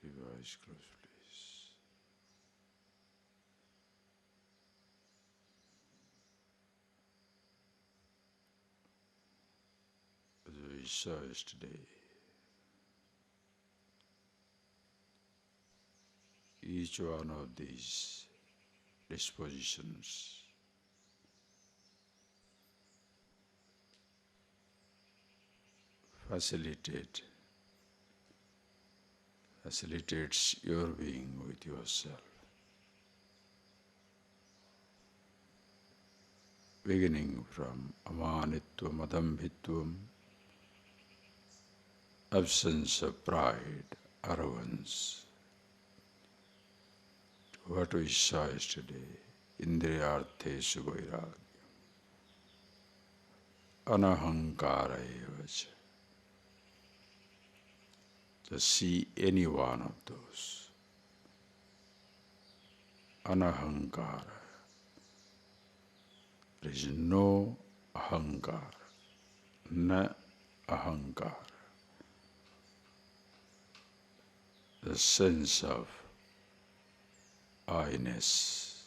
Keep your eyes closed, please. As we saw yesterday, each one of these dispositions facilitates your being with yourself. Beginning from amanitvam, adambhitvam, absence of pride, arrogance, to what we saw yesterday, indriyartheshu vairagya, anahankara evacha. To see any one of those, anahankara, there is no ahankara, na ahankara. The sense of I-ness.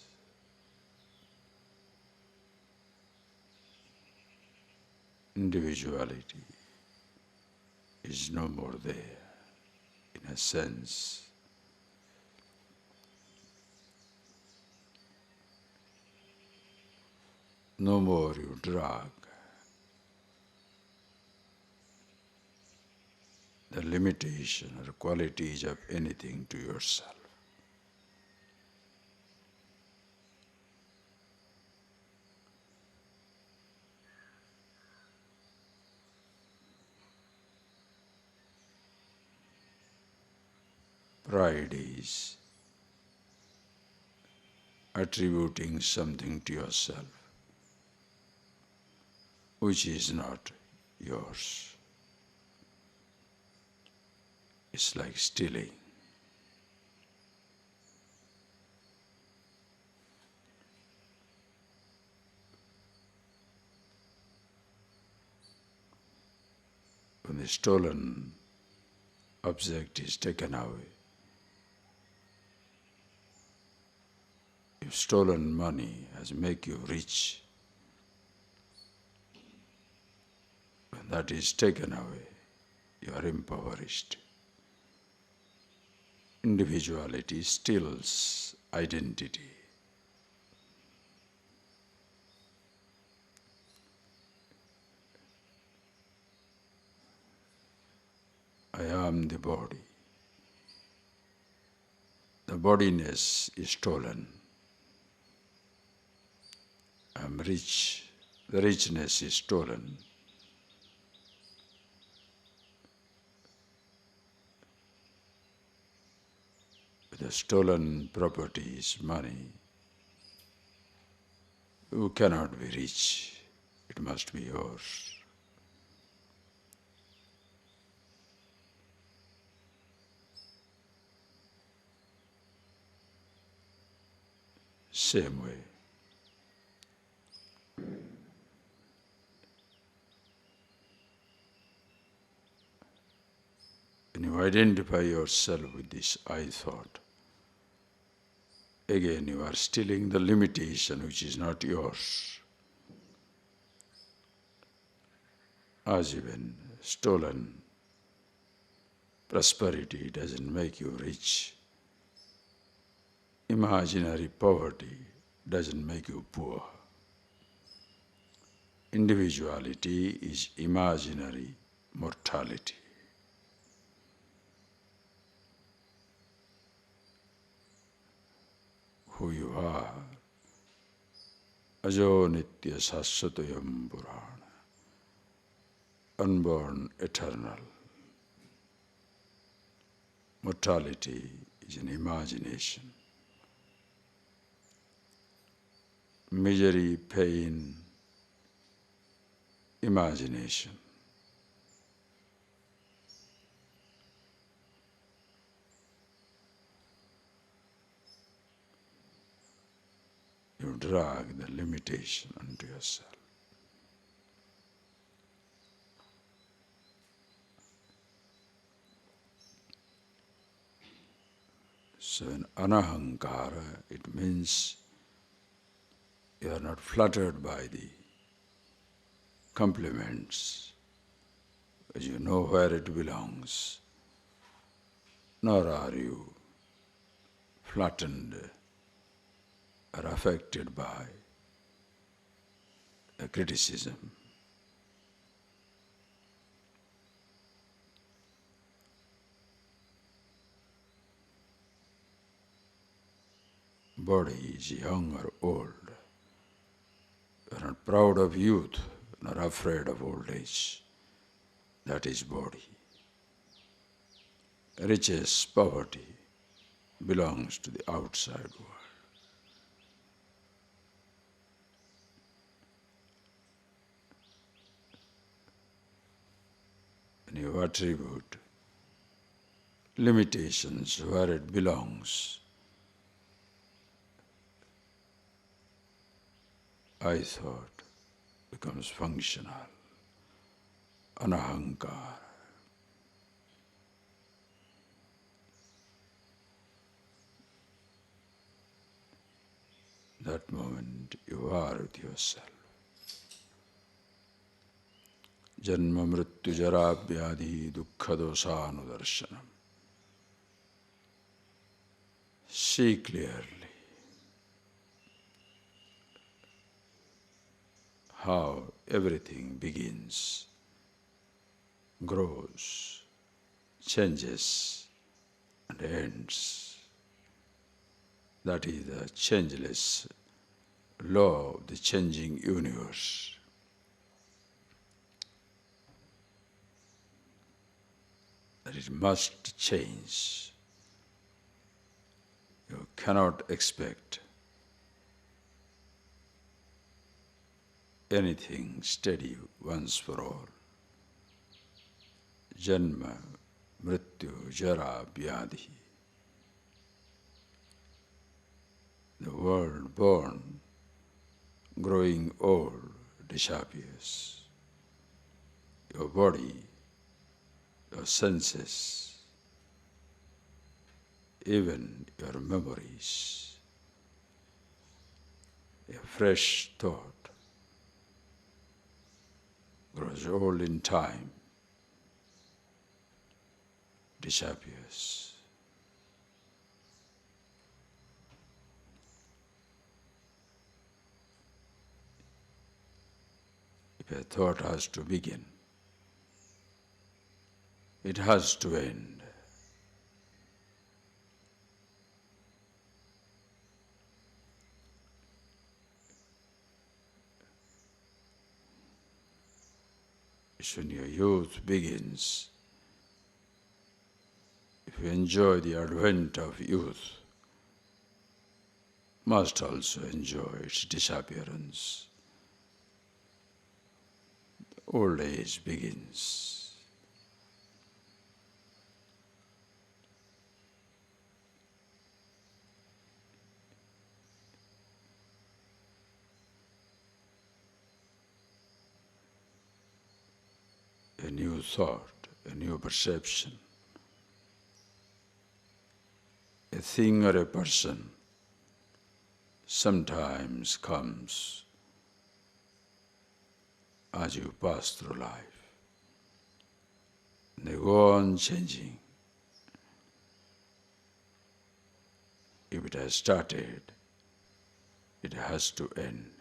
Individuality is no more there, in a sense. No more you drag the limitation or qualities of anything to yourself. Pride is attributing something to yourself which is not yours. It's like stealing. When the stolen object is taken away, if stolen money has made you rich, when that is taken away, you are impoverished. Individuality steals identity. I am the body. The bodiness is stolen. I am rich. The richness is stolen. The stolen property is money. You cannot be rich. It must be yours. Same way. When you identify yourself with this I thought, again you are stealing the limitation which is not yours. As even stolen prosperity doesn't make you rich. Imaginary poverty doesn't make you poor. Individuality is imaginary mortality. Who you are, ajo nitya sasvatayam purana, unborn, eternal. Mortality is an imagination. Misery, pain, imagination. You drag the limitation onto yourself. So in anahankara, it means you are not fluttered by the compliments, because you know where it belongs, nor are you flattened or affected by a criticism. Body is young or old. You are not proud of youth, nor afraid of old age. That is body. Riches, poverty belongs to the outside world. And you attribute limitations where it belongs. I thought becomes functional. Anahankara. That moment you are with yourself. Janma mrityu jara vyadhi dukkha dosanudarshanam. See clearly how everything begins, grows, changes, and ends. That is the changeless law of the changing universe. That it must change. You cannot expect anything steady once for all. Janma, mrityu, jara, vyadhi. The world born, growing old, disappears. Your body, your senses, even your memories, a fresh thought grows old in time, disappears. If a thought has to begin, it has to end. It's when your youth begins. If you enjoy the advent of youth, must also enjoy its disappearance. Old age begins. A new thought, a new perception, a thing or a person sometimes comes as you pass through life. They go on changing. If it has started, it has to end.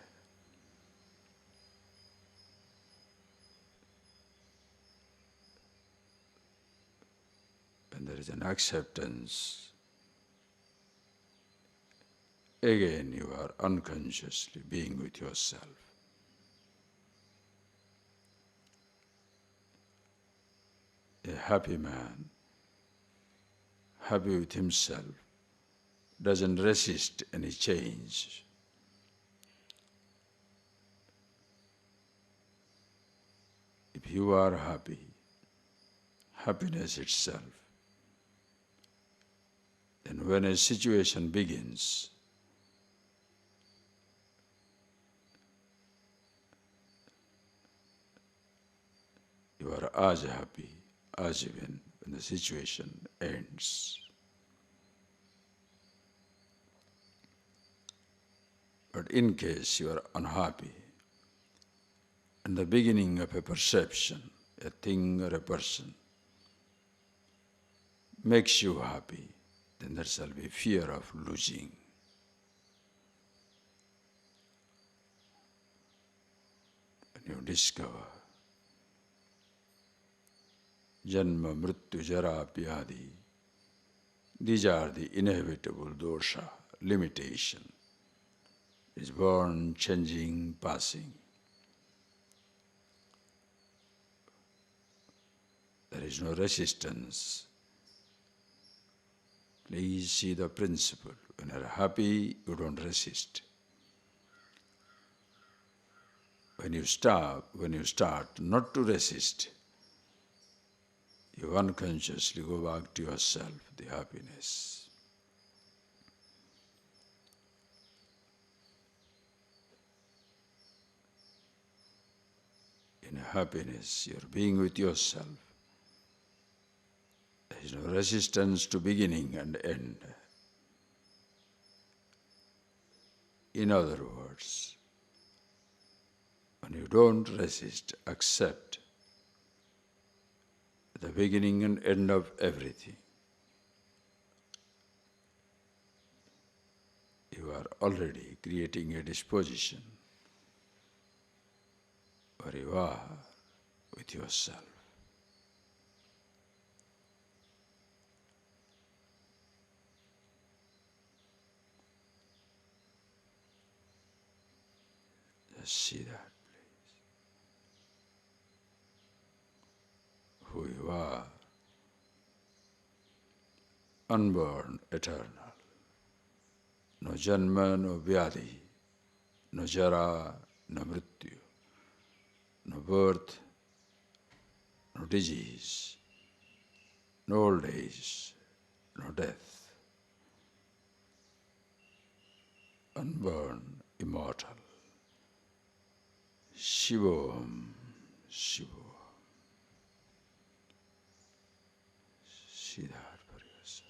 When there is an acceptance, again you are unconsciously being with yourself. A happy man, happy with himself, doesn't resist any change. If you are happy, happiness itself, then when a situation begins, you are as happy as even when the situation ends. But in case you are unhappy, and the beginning of a perception, a thing or a person, makes you happy, then there shall be fear of losing. When you discover Janma, Mrityu, Jara, Vyadhi, these are the inevitable dosha, limitation. It's born, changing, passing. There is no resistance. Please see the principle. When you are happy, you don't resist. When you start not to resist, you unconsciously go back to yourself, the happiness. In happiness, you're being with yourself. There is no resistance to beginning and end. In other words, when you don't resist, accept the beginning and end of everything, you are already creating a disposition where you are with yourself. Just see that, please. Who you are, unborn, eternal. No janma, no vyadhi, no jara, no mrityu, no birth, no disease, no old age, no death. Unborn, immortal. Shivoham, Shivoham. See that for yourself.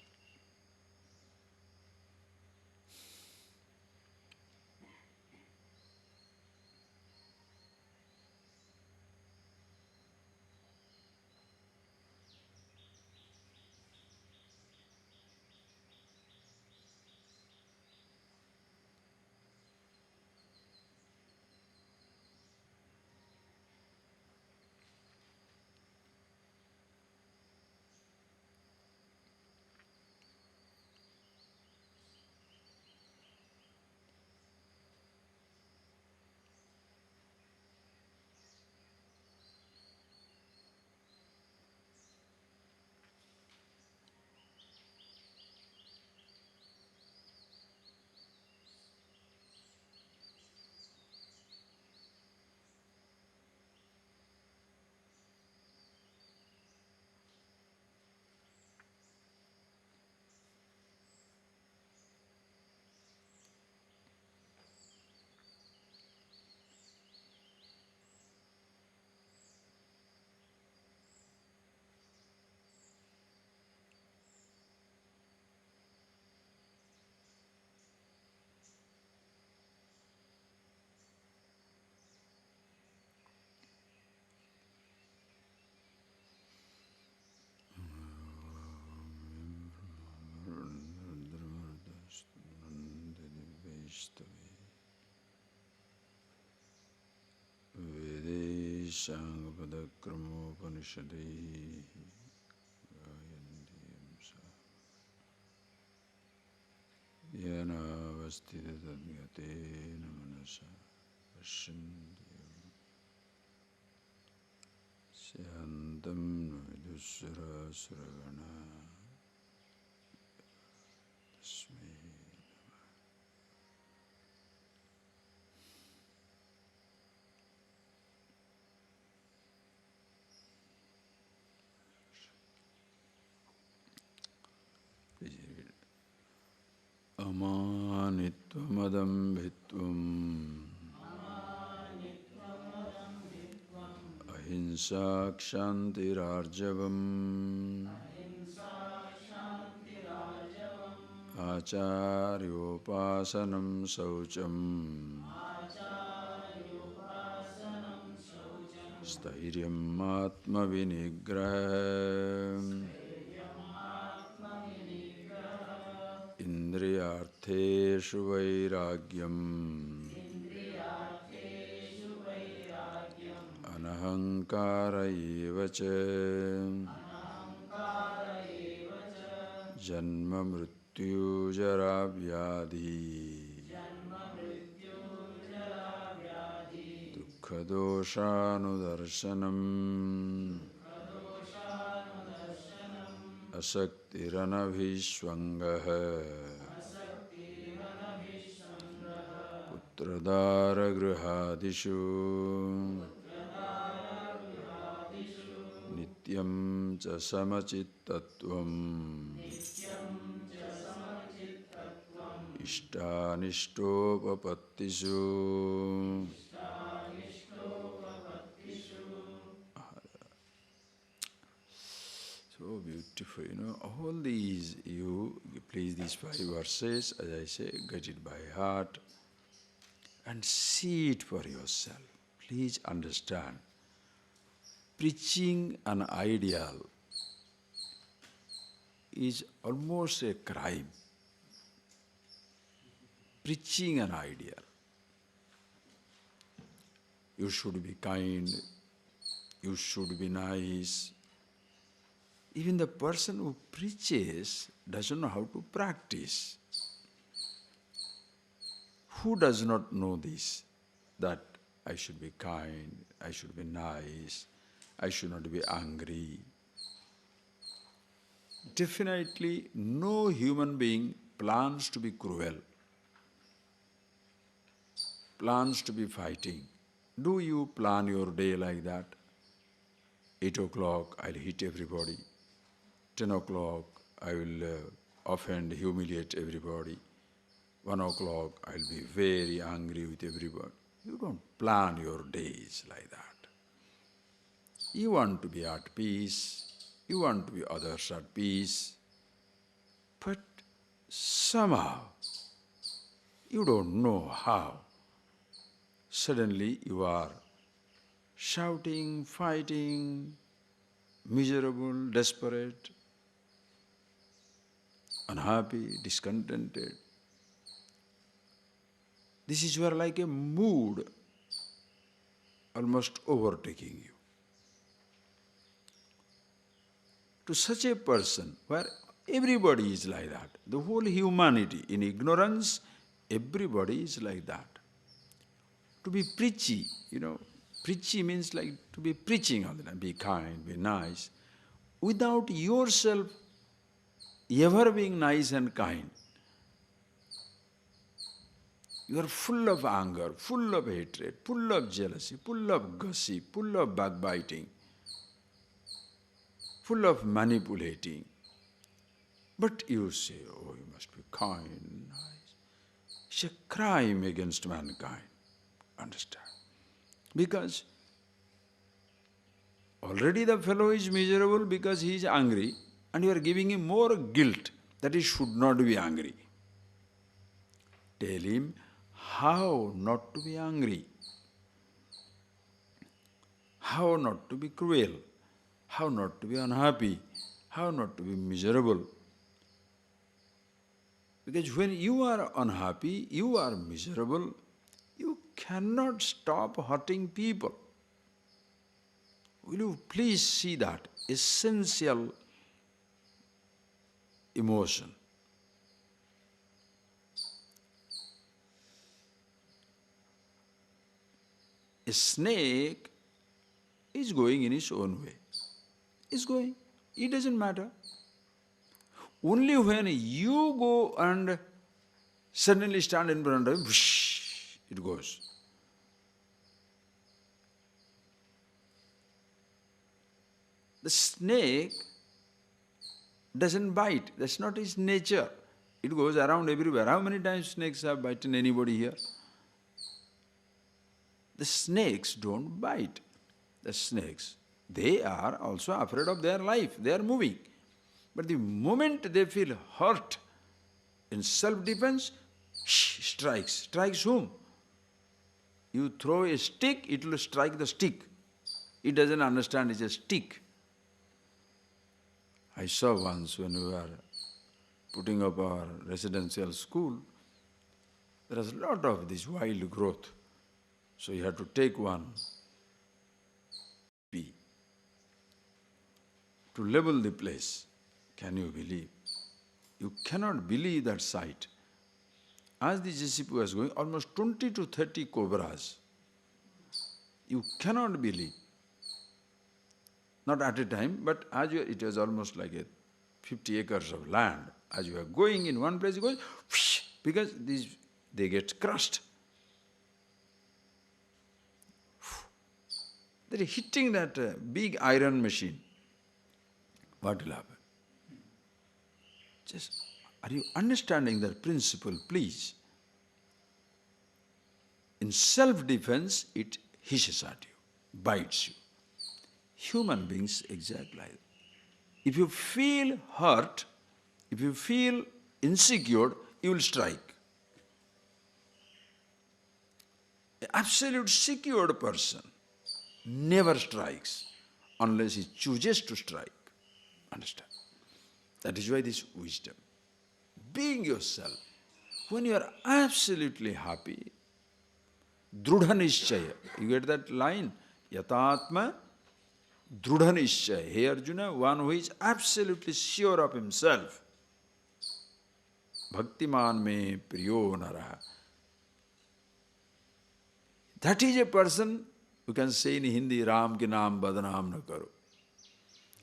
Vedeshangapadakramopanishadai Yana vastita tadgate namanasa Pashandiyam Syantam vidusura suragana Tasmai. Amanitvamadambhitvam ahimsa kshantirarjavam Acharyopasanam saucham Stairyam atma vinigraham Indriyartheshu vairagyam Anahankara evacha Janma mrityu jara vyadhi Dukkhadoshānudarshanam Asaktiranabhishvangaha Putradara grihadishu Nityam cha samachittatvam Ishtanishtopapattisu. So beautiful, all these, you please these 5 verses, as I say, get it by heart and see it for yourself. Please understand. Preaching an ideal is almost a crime. Preaching an ideal. You should be kind, you should be nice. Even the person who preaches doesn't know how to practice. Who does not know this? That I should be kind, I should be nice, I should not be angry. Definitely no human being plans to be cruel, plans to be fighting. Do you plan your day like that? 8 o'clock, I'll hit everybody. 10 o'clock, I will offend, humiliate everybody. 1 o'clock, I'll be very angry with everybody. You don't plan your days like that. You want to be at peace, you want to be others at peace, but somehow, you don't know how. Suddenly you are shouting, fighting, miserable, desperate, unhappy, discontented. This is where like a mood almost overtaking you. To such a person where everybody is like that, the whole humanity in ignorance, everybody is like that. To be preachy, preachy means like to be preaching all the time, be kind, be nice, without yourself ever being nice and kind. You are full of anger, full of hatred, full of jealousy, full of gossip, full of backbiting, full of manipulating. But you say, oh, you must be kind, nice. It's a crime against mankind. Understand? Because already the fellow is miserable because he is angry, and you are giving him more guilt that he should not be angry. Tell him how not to be angry, how not to be cruel, how not to be unhappy, how not to be miserable. Because when you are unhappy, you are miserable, you cannot stop hurting people. Will you please see that essential emotion? A snake is going in its own way. It's going. It doesn't matter. Only when you go and suddenly stand in front of it, whoosh, it goes. The snake doesn't bite. That's not its nature. It goes around everywhere. How many times snakes have bitten anybody here? The snakes don't bite. The snakes, they are also afraid of their life. They are moving. But the moment they feel hurt, In self-defense, strikes. Strikes whom? You throw a stick, it will strike the stick. It doesn't understand it's a stick. I saw once when we were putting up our residential school, there was a lot of this wild growth. So you had to take one pea to level the place. Can you believe? You cannot believe that sight. As the JCP was going, almost 20 to 30 cobras. You cannot believe. Not at a time, but as you, it was almost like 50 acres of land. As you are going in one place, you go, whoosh, because they get crushed. They're hitting that big iron machine. What will happen? Just, are you understanding that principle, please? In self-defense, it hisses at you, bites you. Human beings exactly like that. If you feel hurt, if you feel insecure, you will strike. An absolute secured person never strikes unless he chooses to strike. Understand? That is why this wisdom. Being yourself, when you are absolutely happy, drudha nishchaya. You get that line? Yatatma drudha nishchaya. Hey Arjuna, one who is absolutely sure of himself. Bhaktiman me priyo naraha. That is a person who can say in Hindi, Ram ki naam badnaam na karo.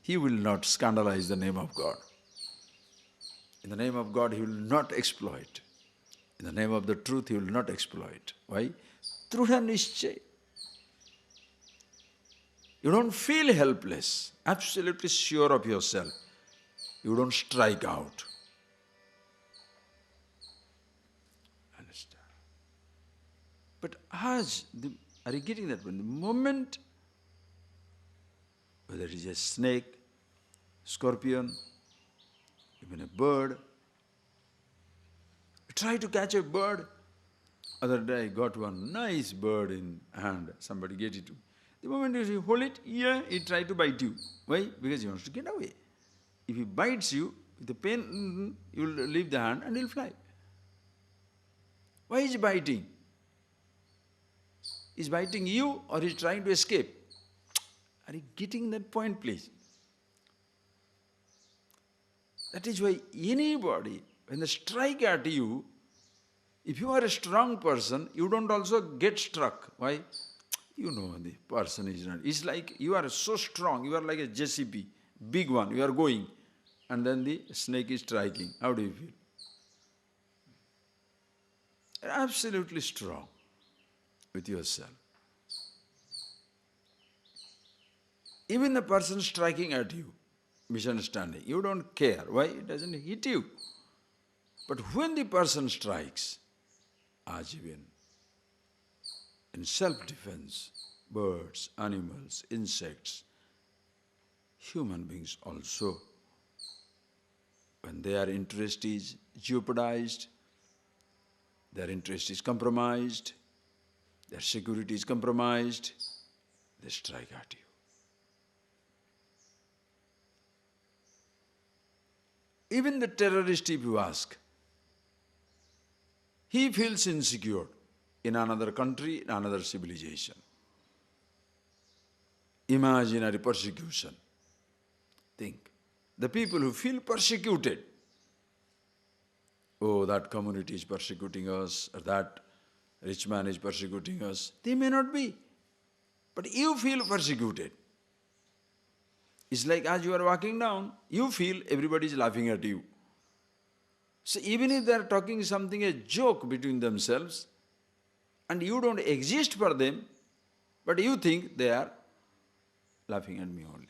He will not scandalize the name of God. In the name of God, he will not exploit. In the name of the truth, he will not exploit. Why? Drudha nishchay. You don't feel helpless, absolutely sure of yourself. You don't strike out. Understand? But are you getting that? When the moment, whether it is a snake, scorpion, even a bird, you try to catch a bird. Other day I got one nice bird in hand, somebody gave it to me. The moment you hold it, yeah, he tries to bite you. Why? Because he wants to get away. If he bites you, with the pain, you will leave the hand and he will fly. Why is he biting? Is biting you or is trying to escape? Are you getting that point, please? That is why anybody, when they strike at you, if you are a strong person, you don't also get struck. Why? You know the person is not. It's like you are so strong, you are like a JCP, big one, you are going, and then the snake is striking. How do you feel? You're absolutely strong with yourself. Even the person striking at you, misunderstanding, you don't care. Why? It doesn't hit you. But when the person strikes, Ajivan, in self-defense, birds, animals, insects, human beings also, when their interest is jeopardized, their interest is compromised, their security is compromised, they strike at you. Even the terrorist, if you ask, he feels insecure in another country, in another civilization. Imaginary persecution. Think. The people who feel persecuted, oh, that community is persecuting us, or that rich man is persecuting us. They may not be. But you feel persecuted. It's like as you are walking down, you feel everybody is laughing at you. So even if they are talking something, a joke between themselves, and you don't exist for them, but you think they are laughing at me only.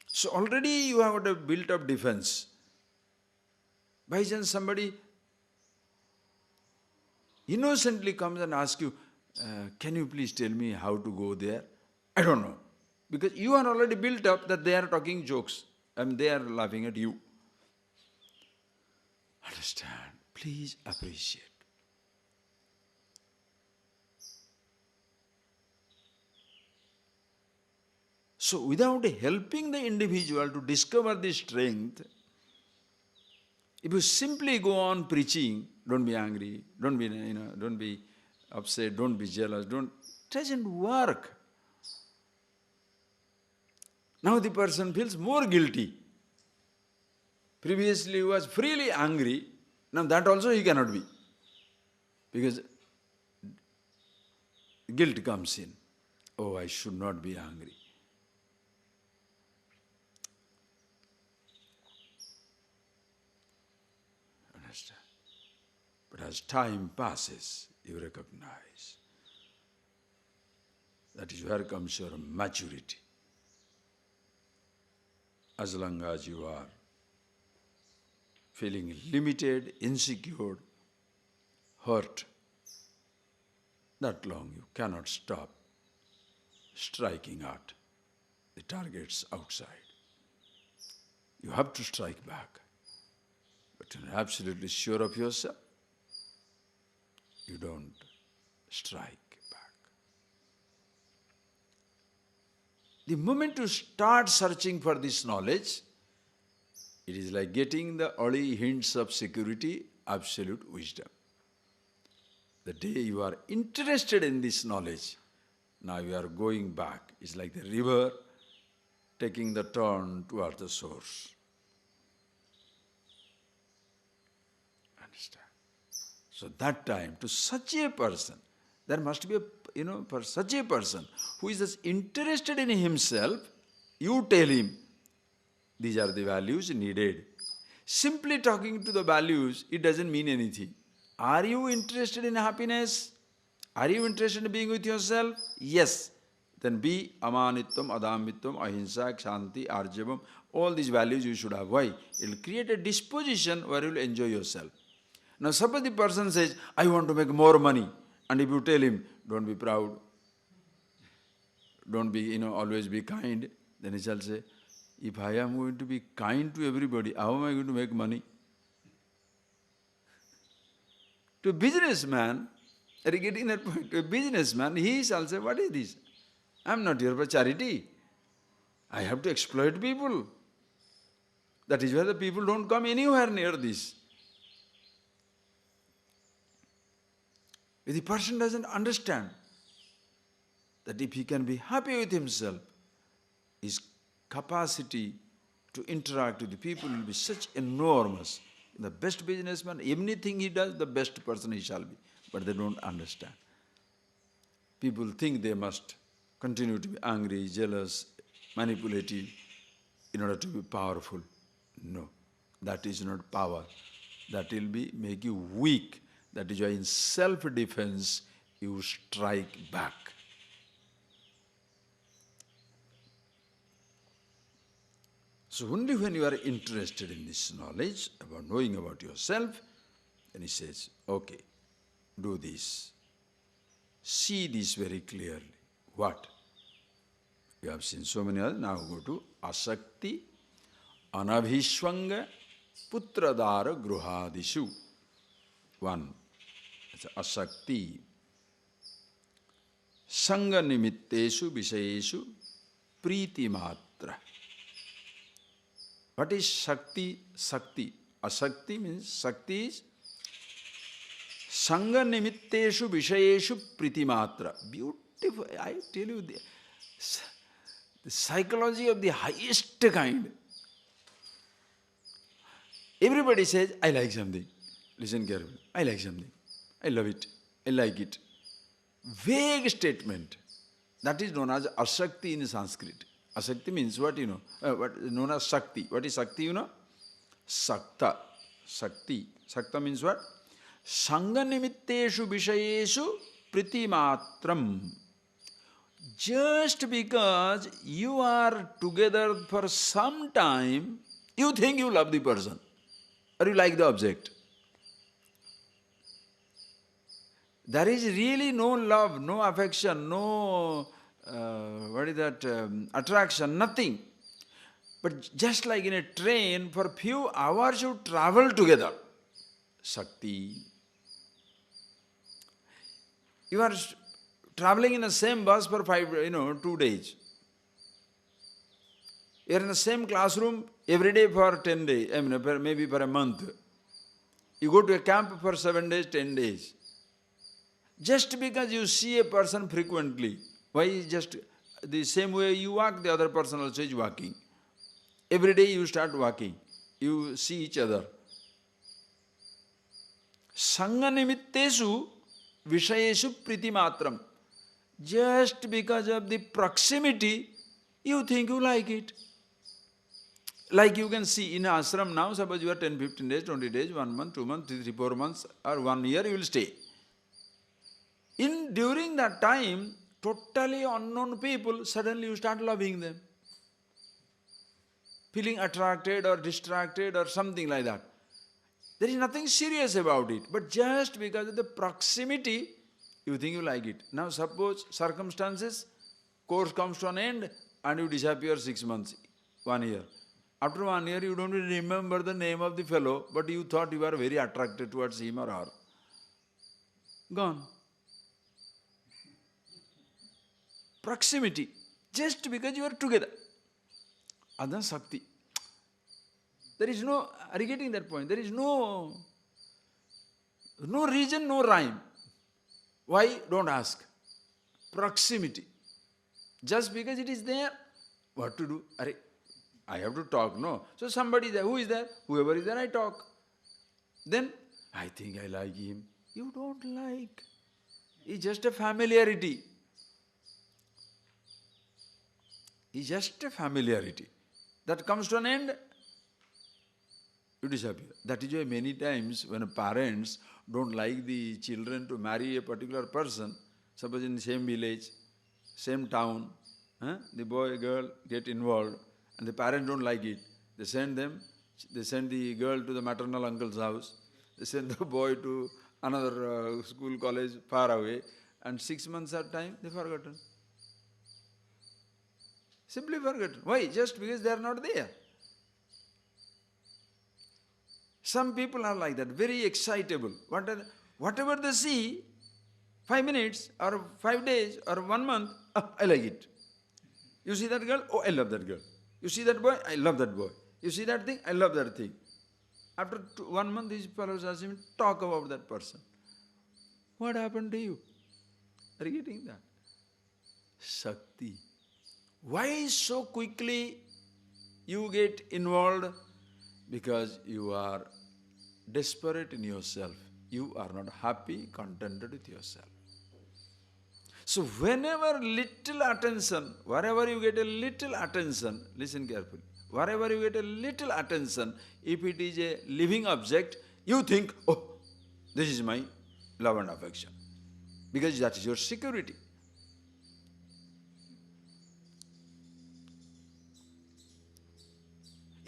So already you have got a built-up defense. By chance somebody innocently comes and asks you, can you please tell me how to go there? I don't know. Because you are already built up that they are talking jokes and they are laughing at you. Understand? Please appreciate. So without helping the individual to discover this strength, if you simply go on preaching, don't be angry, don't be upset, don't be jealous, it doesn't work. Now the person feels more guilty. Previously he was freely angry, now that also he cannot be. Because guilt comes in. Oh, I should not be angry. Understand? But as time passes, you recognize. That is where comes your maturity. As long as you are feeling limited, insecure, hurt, that long you cannot stop striking at the targets outside. You have to strike back. But when you're absolutely sure of yourself, you don't strike back. The moment you start searching for this knowledge, it is like getting the early hints of security, absolute wisdom. The day you are interested in this knowledge, now you are going back. It's like the river taking the turn towards the source. Understand? So that time, to such a person, there must be for such a person who is just interested in himself, you tell him, these are the values needed. Simply talking to the values, it doesn't mean anything. Are you interested in happiness? Are you interested in being with yourself? Yes. Then be amanitvam, adamitvam, ahimsa, kshanti, arjavam. All these values you should have. Why? It will create a disposition where you will enjoy yourself. Now suppose the person says, I want to make more money. And if you tell him, don't be proud, don't be, always be kind, then he shall say, if I am going to be kind to everybody, how am I going to make money? To a businessman, are you getting that point? To a businessman, he shall say, what is this? I am not here for charity. I have to exploit people. That is why the people don't come anywhere near this. If the person doesn't understand that if he can be happy with himself, his capacity to interact with the people will be such enormous. The best businessman, anything he does, the best person he shall be. But they don't understand. People think they must continue to be angry, jealous, manipulative in order to be powerful. No, that is not power. That will make you weak. That is why in self-defense you strike back. So only when you are interested in this knowledge, about knowing about yourself, then he says, okay, do this. See this very clearly. What? You have seen so many others. Now go to asakti, anabhishvanga, putradara gruhadishu. One. It's asakti. Sanga nimitteshu vishayeshu priti matra. What is Shakti? Sakti. Asakti means Sakti is Sanga nimitteshu vishayeshu pritimatra. Beautiful. I tell you, the psychology of the highest kind. Everybody says, I like something. Listen carefully. I like something. I love it. I like it. Vague statement. That is known as asakti in Sanskrit. Asakti means what what is known as Sakti. What is Sakti Sakta. Sakti. Sakta means what? Sanga nimitteshu vishayeshu pritimatram. Just because you are together for some time, you think you love the person or you like the object. There is really no love, no affection, no attraction, nothing. But just like in a train, for a few hours you travel together. Shakti. You are traveling in the same bus for 2 days. You are in the same classroom every day for 10 days, maybe for a month. You go to a camp for 7 days, 10 days. Just because you see a person frequently, why just the same way you walk, the other person also is walking. Every day you start walking. You see each other. Sangha nimittesu vishayeshu pritimatram. Just because of the proximity, you think you like it. Like you can see in ashram now, suppose you are 10, 15 days, 20 days, 1 month, 2 months, 3, 4 months, or 1 year, you will stay. During that time, totally unknown people, suddenly you start loving them. Feeling attracted or distracted or something like that. There is nothing serious about it, but just because of the proximity, you think you like it. Now suppose circumstances, course comes to an end and you disappear 6 months, 1 year. After 1 year, you don't even remember the name of the fellow, but you thought you were very attracted towards him or her. Gone. Proximity. Just because you are together. Adhan Shakti. There is no, are you getting that point? There is no reason, no rhyme. Why? Don't ask. Proximity. Just because it is there, what to do? I have to talk, no. So somebody is there, who is there? Whoever is there, I talk. Then, I think I like him. You don't like. It's just a familiarity. It's just a familiarity. That comes to an end, you disappear. That is why many times when parents don't like the children to marry a particular person, suppose in the same village, same town, the boy, girl get involved, and the parents don't like it. They send the girl to the maternal uncle's house, they send the boy to another school, college far away, and 6 months at time, they forgotten. Simply forgotten. Why? Just because they are not there. Some people are like that, very excitable. Whatever they see, 5 minutes or 5 days or 1 month, I like it. You see that girl? Oh, I love that girl. You see that boy? I love that boy. You see that thing? I love that thing. After 1 month, these fellows ask him, talk about that person. What happened to you? Are you getting that? Shakti. Why so quickly you get involved? Because you are desperate in yourself. You are not happy, contented with yourself. So whenever little attention, wherever you get a little attention, listen carefully, wherever you get a little attention, if it is a living object, you think, oh, this is my love and affection. Because that is your security.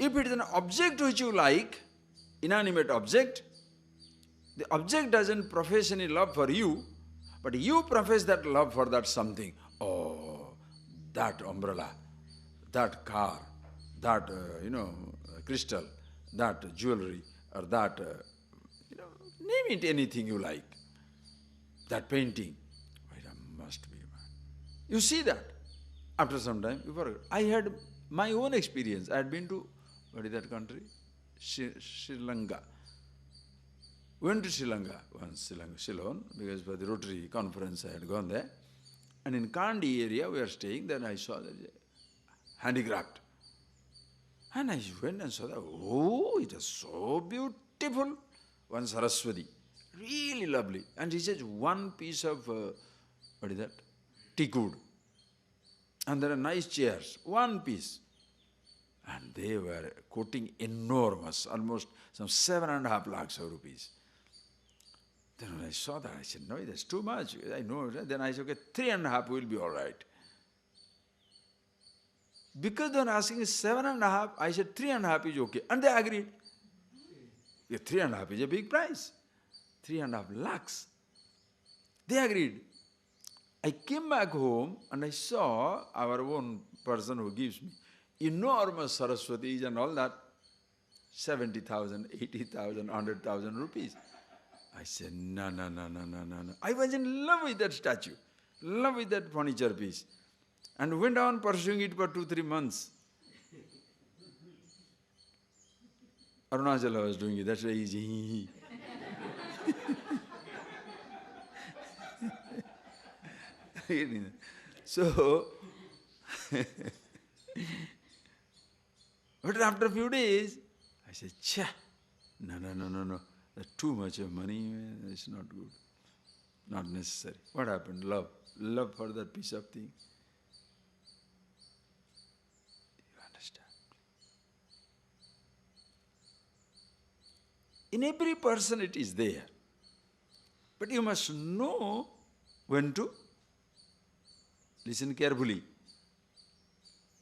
If it is an object which you like, inanimate object, the object doesn't profess any love for you, but you profess that love for that something. Oh, that umbrella, that car, that, crystal, that jewelry, or that, name it anything you like. That painting. Wait, I must be mad. You see that. After some time, you forget. I had my own experience. I had been to, what is that country? Sri Lanka. Went to Sri Lanka once, Ceylon, because for the Rotary conference I had gone there. And in Kandy area we are staying, then I saw that handicraft. And I went and saw that, oh, it is so beautiful. One Saraswati, really lovely. And he says, one piece of, what is that? Teakwood. And there are nice chairs, one piece. And they were quoting enormous, almost some 7.5 lakhs of rupees. Then when I saw that, I said, no, that's too much. I know. Then I said, okay, 3.5 will be all right. Because they were asking 7.5, I said 3.5 is okay. And they agreed. Yeah, 3.5 is a big price. 3.5 lakhs. They agreed. I came back home and I saw our own person who gives me enormous Saraswatis and all that. 70,000, 80,000, 100,000 rupees. I said, no, no, no, no, no, no, no. I was in love with that statue, love with that furniture piece, and went on pursuing it for 2-3 months. Arunachala was doing it, that's very easy. So, but after a few days, I said, no, no, no, no, no. That's too much of money, it's not good. Not necessary. What happened? Love. Love for that piece of thing. You understand? In every person it is there. But you must know when to listen carefully.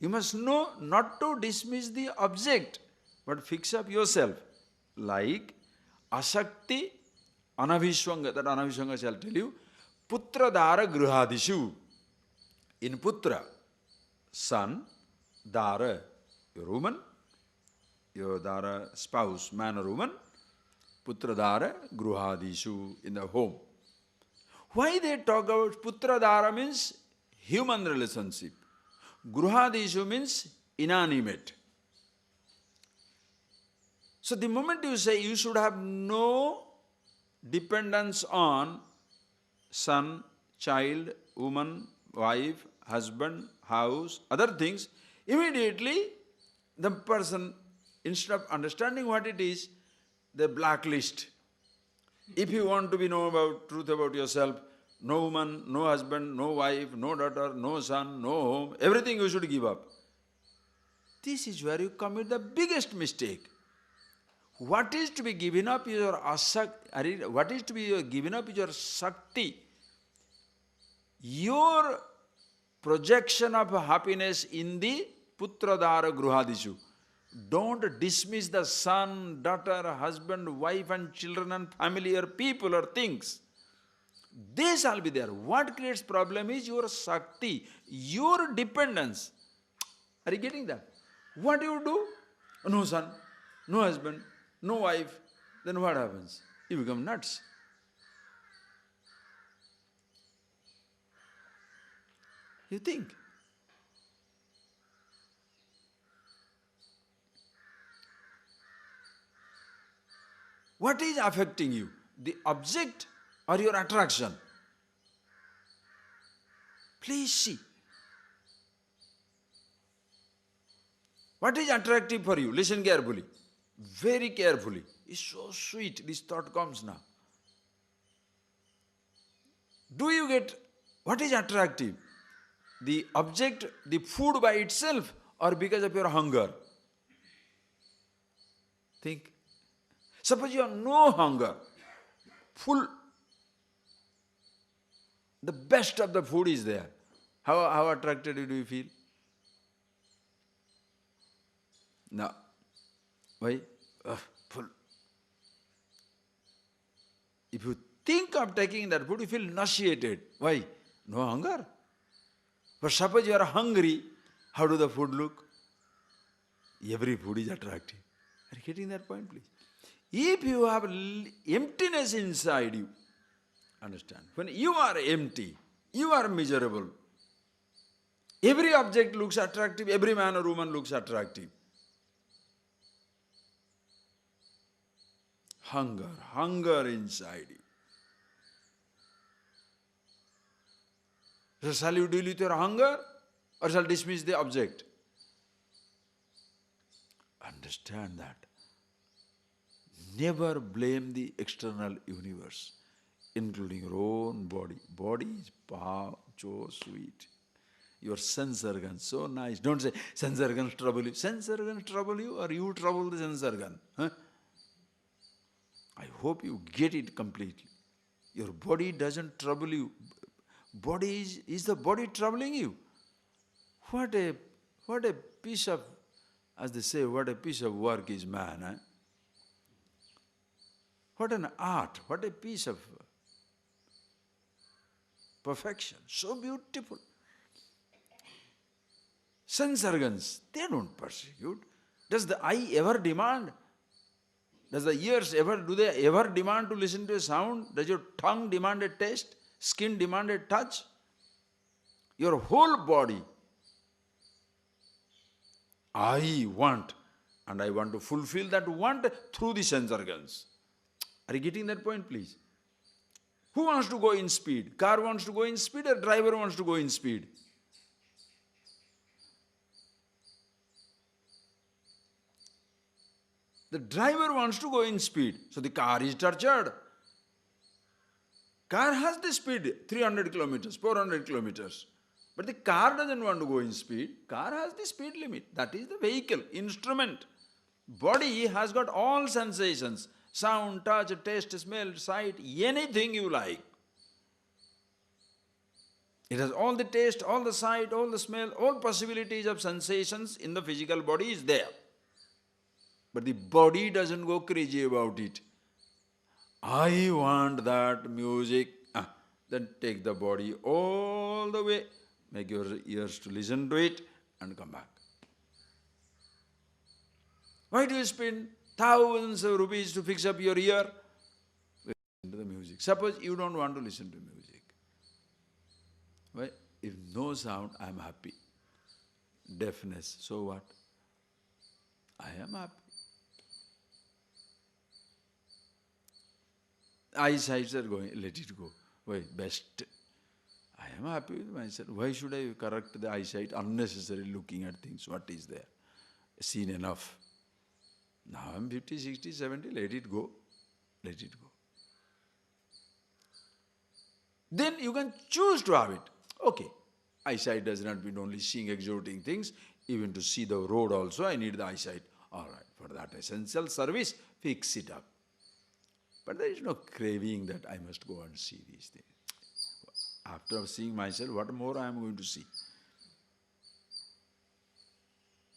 You must know not to dismiss the object, but fix up yourself. Like asakti anavishwanga, that anavishwanga shall tell you, putra dara gruhadishu. In putra, son, dara, your woman, your dara spouse, man or woman, putra dara gruhadishu, in the home. Why they talk about putra dara means human relationship. Gruhadishu means inanimate. So the moment you say you should have no dependence on son, child, woman, wife, husband, house, other things, immediately the person, instead of understanding what it is, they blacklist. If you want to know about truth about yourself, no woman, no husband, no wife, no daughter, no son, no home, everything you should give up. This is where you commit the biggest mistake. What is to be given up is your asakti, what is to be given up is your sakti. Your projection of happiness in the putradara gruhadishu. Don't dismiss the son, daughter, husband, wife and children and family or people or things. They shall be there. What creates problem is your sakti, your dependence. Are you getting that? What do you do? No son, no husband, no wife. Then what happens? You become nuts. You think. What is affecting you? The object or your attraction? Please see. What is attractive for you? Listen carefully. Very carefully. It's so sweet. This thought comes now. Do you get what is attractive? The object, the food by itself, or because of your hunger? Think. Suppose you have no hunger, full, the best of the food is there. How attracted do you feel? No. Why? Full. If you think of taking that food, you feel nauseated. Why? No hunger. But suppose you are hungry, how do the food look? Every food is attractive. Are you getting that point, please? If you have emptiness inside you, understand, when you are empty, you are miserable. Every object looks attractive, every man or woman looks attractive. Hunger inside you. So shall you deal with your hunger or shall dismiss the object? Understand that. Never blame the external universe, including your own body. Body is so sweet. Your sense organs, so nice. Don't say, sense organs trouble you. Sense organs trouble you or you trouble the sense organ. Huh? I hope you get it completely. Your body doesn't trouble you. Body is the body troubling you? What a piece of, as they say, what a piece of work is man. Eh? What an art, what a piece of perfection, so beautiful. Sense organs, they don't persecute. Does the eye ever demand Does the ears ever, do they ever demand to listen to a sound? Does your tongue demand a taste? Skin demand a touch? Your whole body, I want, and I want to fulfill that want through the sense organs. Are you getting that point, please? Who wants to go in speed? Car wants to go in speed or driver wants to go in speed? The driver wants to go in speed, so the car is tortured. Car has the speed 300 kilometers, 400 kilometers. But the car doesn't want to go in speed. Car has the speed limit. That is the vehicle, instrument. Body has got all sensations. Sound, touch, taste, smell, sight, anything you like. It has all the taste, all the sight, all the smell, all possibilities of sensations in the physical body is there. But the body doesn't go crazy about it. I want that music. Then take the body all the way. Make your ears to listen to it and come back. Why do you spend thousands of rupees to fix up your ear? Listen to the music. Suppose you don't want to listen to music. Why? If no sound, I am happy. Deafness, so what? I am happy. Eyesight are going, let it go. Why? Best. I am happy with myself. Why should I correct the eyesight unnecessarily looking at things? What is there? Seen enough. Now I am 50, 60, 70, let it go. Let it go. Then you can choose to have it. Okay, eyesight does not mean only seeing exotic things. Even to see the road also, I need the eyesight. All right, for that essential service, fix it up. But there is no craving that I must go and see these things. After seeing myself, what more I am going to see?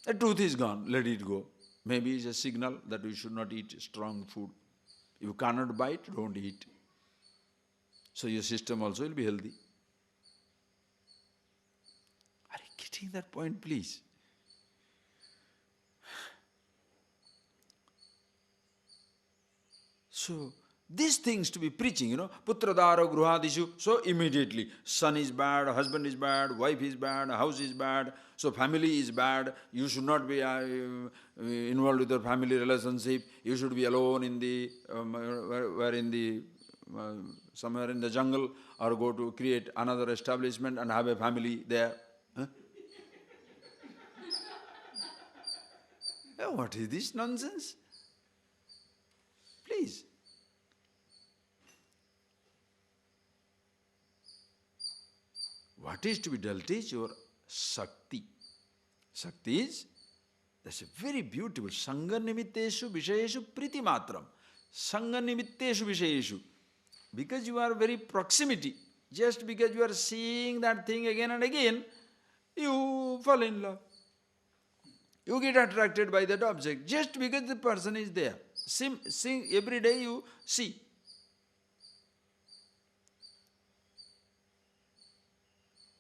The tooth is gone, let it go. Maybe it's a signal that we should not eat strong food. If you cannot bite, don't eat. So your system also will be healthy. Are you getting that point, please? So, these things to be preaching, putradara gruhadishu, so immediately, son is bad, husband is bad, wife is bad, house is bad, so family is bad, you should not be involved with your family relationship, you should be alone in the, somewhere in the jungle, or go to create another establishment and have a family there. Huh? What is this nonsense? Please. What is to be dealt is your Shakti. Shakti is, that's a very beautiful. Sangha nimitteshu vishayeshu priti matram. Sangha nimitteshu vishayeshu. Because you are very proximity, just because you are seeing that thing again and again, you fall in love. You get attracted by that object, just because the person is there. Sing every day you see.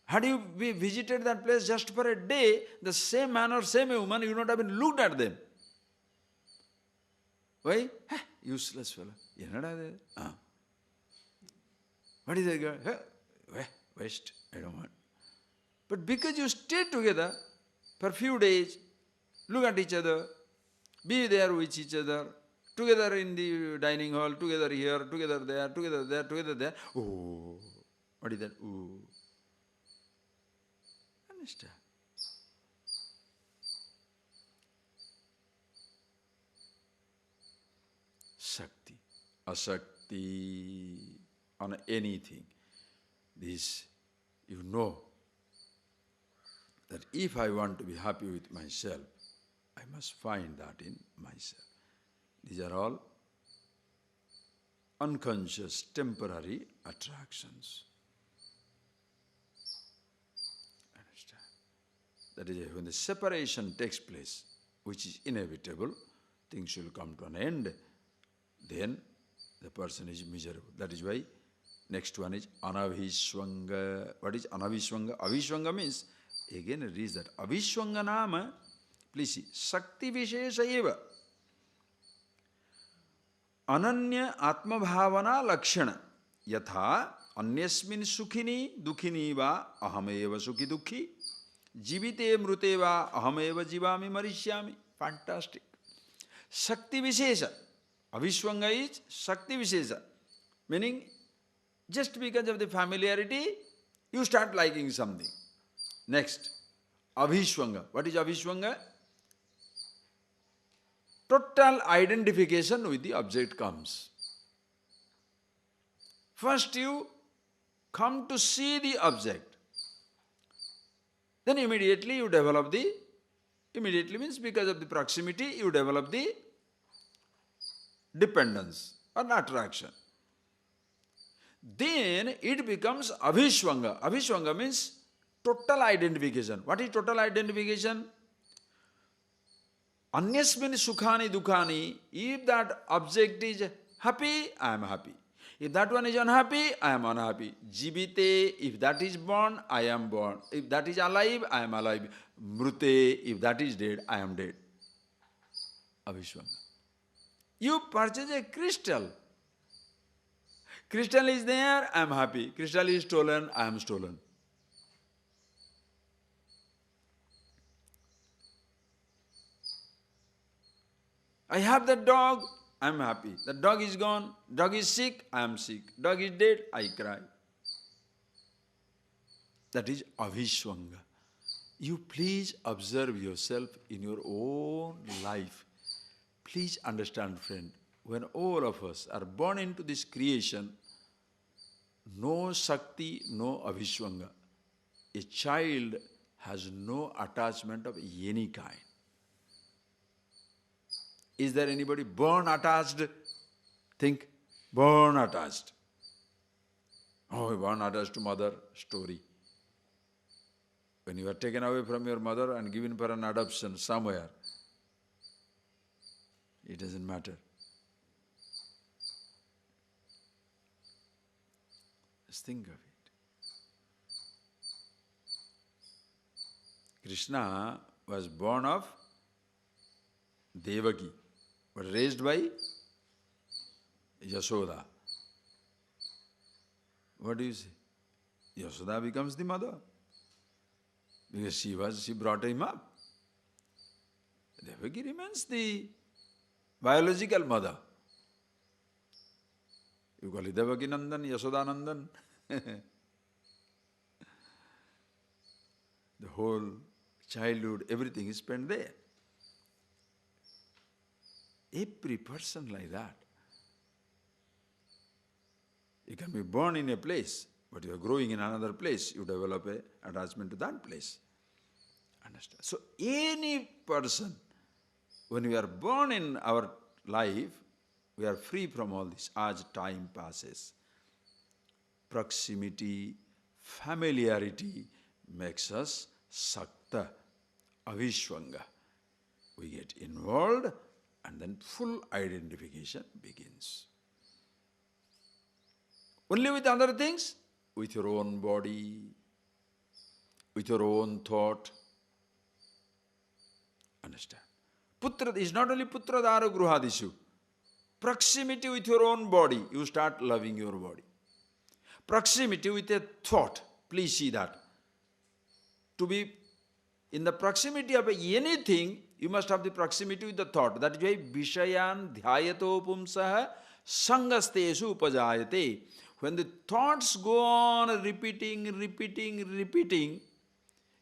Had you visited that place just for a day, the same man or same woman, you would not have even looked at them. Why? Useless fellow. What is that girl? Waste. I don't want. But because you stay together for a few days, look at each other, be there with each other, together in the dining hall, together here, together there, together there, together there. Oh, what is that? Oh. Understand? Shakti, asakti on anything. This, you know that if I want to be happy with myself, I must find that in myself. These are all unconscious, temporary attractions. Understand? That is, when the separation takes place, which is inevitable, things will come to an end, then the person is miserable. That is why next one is anavishwanga. What is anavishwanga? Avishwanga means, again it is that avishwanga nama, please see, Shakti Vishesha eva. Ananya Atma Bhavana Lakshana Yatha Anyasmin Sukhini Dukhini Va Ahameva Sukhi Dukhi Jivite Mrute Va Ahameva Jivami Marishyami. Fantastic. Shakti Vishesha. Avishwanga is Shakti Vishesha. Meaning, just because of the familiarity, you start liking something. Next, Avishwanga. What is Avishwanga? Total identification with the object comes. First you come to see the object. Then immediately you develop the, immediately means because of the proximity, you develop the dependence or attraction. Then it becomes Avishwanga. Avishwanga means total identification. What is total identification? Anyasmin sukhani dukhani. If that object is happy, I am happy. If that one is unhappy, I am unhappy. Jivite, if that is born, I am born. If that is alive, I am alive. Mrute, if that is dead, I am dead. Avishwanga. You purchase a crystal. Crystal is there, I am happy. Crystal is stolen, I am stolen. I have the dog, I am happy. The dog is gone, dog is sick, I am sick. Dog is dead, I cry. That is Avishwanga. You please observe yourself in your own life. Please understand, friend, when all of us are born into this creation, no Shakti, no Avishwanga. A child has no attachment of any kind. Is there anybody born attached? Think, born attached. Oh, born attached to mother, story. When you are taken away from your mother and given for an adoption somewhere, it doesn't matter. Just think of it. Krishna was born of Devaki, but raised by Yashoda. What do you say? Yashoda becomes the mother. Because she brought him up. Devaki remains the biological mother. You call it Devaki Nandan, Yashoda Nandan. The whole childhood, everything is spent there. Every person like that. You can be born in a place, but you are growing in another place. You develop an attachment to that place. Understand? So any person, when we are born in our life, we are free from all this as time passes. Proximity, familiarity makes us Sakta, Avishwanga. We get involved and then full identification begins. Only with other things, with your own body, with your own thought. Understand? Putra is not only Putra Dara Gruhadishu. Proximity with your own body, you start loving your body. Proximity with a thought, please see that. To be in the proximity of anything, you must have the proximity with the thought. That is why Vishayan Dhyayato Pumsaha Sangasteshu Upajayate. When the thoughts go on repeating,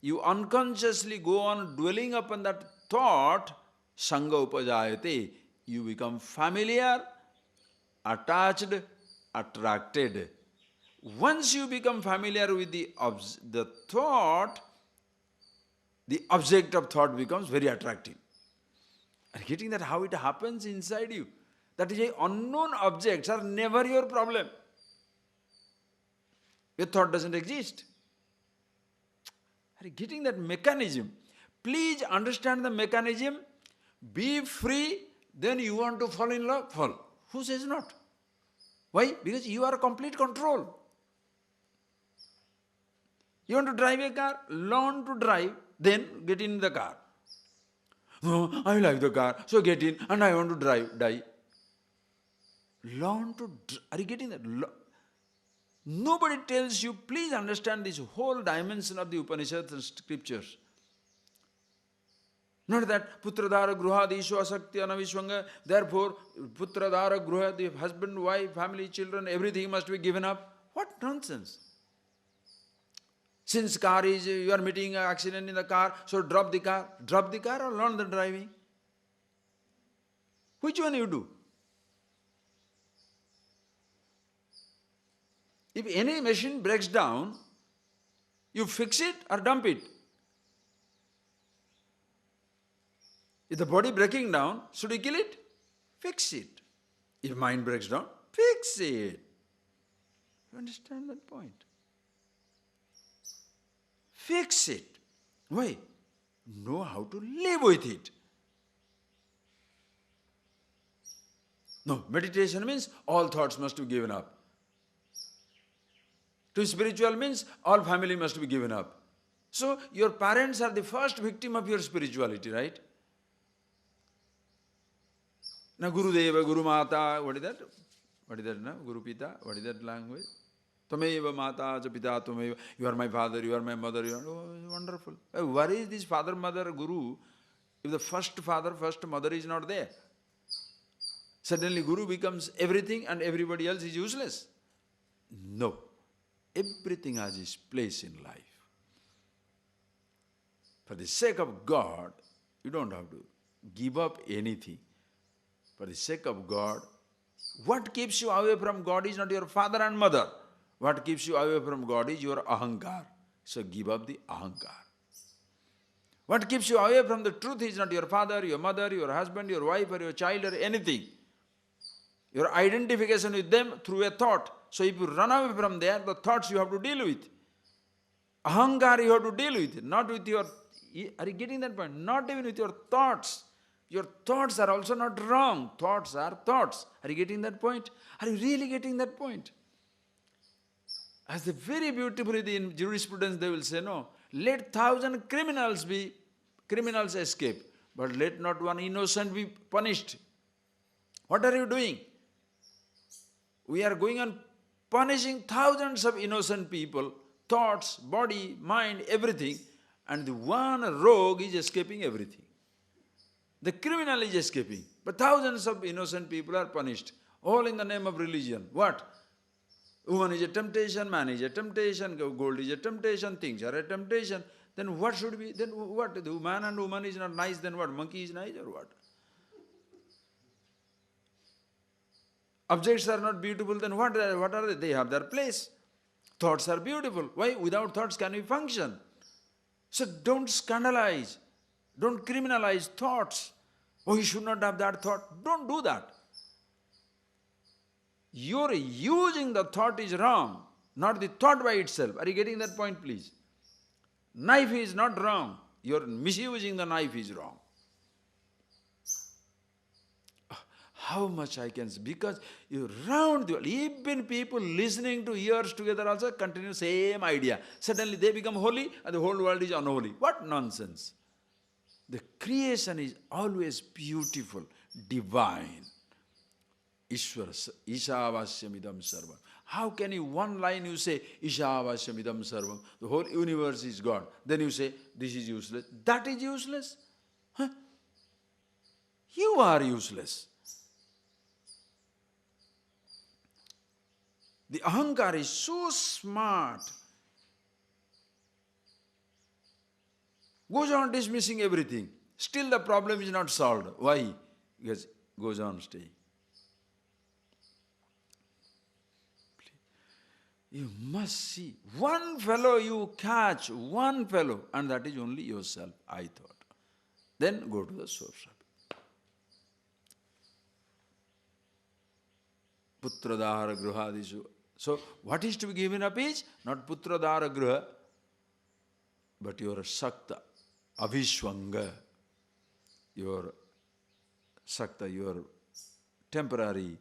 you unconsciously go on dwelling upon that thought, Sangha Upajayate. You become familiar, attached, attracted. Once you become familiar with the thought, the object of thought becomes very attractive. And getting that how it happens inside you. That is why unknown objects are never your problem. Your thought doesn't exist. Are you getting that mechanism? Please understand the mechanism. Be free, then you want to fall in love, fall. Who says not? Why? Because you are complete control. You want to drive a car? Learn to drive, then get in the car. No, I like the car, so get in and I want to drive, die. Learn to, are you getting that? Nobody tells you, please understand this whole dimension of the Upanishads and scriptures. Not that putradhara gruhadishu asakti anavishwanga, therefore putradhara gruha, the husband, wife, family, children, everything must be given up. What nonsense! Since car is, you are meeting an accident in the car, so drop the car. Drop the car or learn the driving? Which one you do? If any machine breaks down, you fix it or dump it. If the body breaking down, should you kill it? Fix it. If mind breaks down, fix it. You understand that point? Fix it. Why? Know how to live with it. No, meditation means all thoughts must be given up. To spiritual means all family must be given up. So your parents are the first victim of your spirituality, right? Now Guru Deva, Guru Mata, what is that? What is that now? Guru Pita, what is that language? Tameva Mata, Pita, Tameva, you are my father, you are my mother, you are, oh, wonderful. Where is this father, mother, Guru, if the first father, first mother is not there? Suddenly Guru becomes everything and everybody else is useless. No. Everything has its place in life. For the sake of God, you don't have to give up anything. For the sake of God, what keeps you away from God is not your father and mother. What keeps you away from God is your ahankar. So give up the ahankar. What keeps you away from the truth is not your father, your mother, your husband, your wife or your child or anything. Your identification with them through a thought. So if you run away from there, the thoughts you have to deal with. Ahankar you have to deal with, not with your... Are you getting that point? Not even with your thoughts. Your thoughts are also not wrong. Thoughts are thoughts. Are you getting that point? Are you really getting that point? As the very beautifully in jurisprudence they will say, no, let 1,000 criminals escape, but let not one innocent be punished. What are you doing? We are going on punishing thousands of innocent people, thoughts, body, mind, everything, and the one rogue is escaping everything. The criminal is escaping, but thousands of innocent people are punished, all in the name of religion. What? Woman is a temptation, man is a temptation, gold is a temptation, things are a temptation. Then what should be, then what? The man and woman is not nice, then what? Monkey is nice or what? Objects are not beautiful, then what are they? They have their place. Thoughts are beautiful. Why? Without thoughts can we function? So don't scandalize. Don't criminalize thoughts. Oh, you should not have that thought. Don't do that. Your using the thought is wrong, not the thought by itself. Are you getting that point, please? Knife is not wrong. Your misusing the knife is wrong. How much I can say? Because you round the world, even people listening to ears together also continue same idea. Suddenly they become holy and the whole world is unholy. What nonsense! The creation is always beautiful, divine. Ishvara, Ishavasyamidam sarvam. How can you, one line you say, Ishavasyamidam sarvam, the whole universe is God. Then you say, this is useless. That is useless? Huh? You are useless. The ahankar is so smart. Goes on dismissing everything. Still the problem is not solved. Why? Because it goes on staying. You must see. One fellow you catch, one fellow, and that is only yourself, I thought. Then go to the source of it. Putradhara gruhadishu. So, what is to be given up is not putradhara gruha, but your sakta, avishwanga, your sakta, your temporary,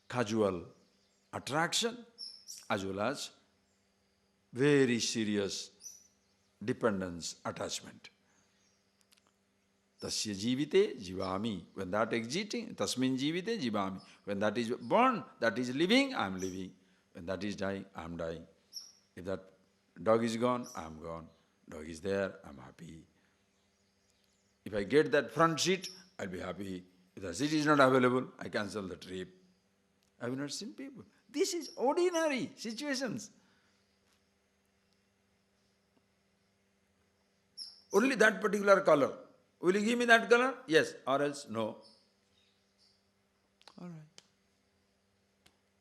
casual attraction, as well as very serious dependence, attachment. Tasya jivite jivami. When that exiting, tasmin jivite jivami. When that is born, that is living, I am living. When that is dying, I am dying. If that dog is gone, I am gone. Dog is there, I am happy. If I get that front seat, I'll be happy. If the seat is not available, I cancel the trip. I have not seen people. This is ordinary situations. Only that particular color. Will you give me that color? Yes, or else no. All right.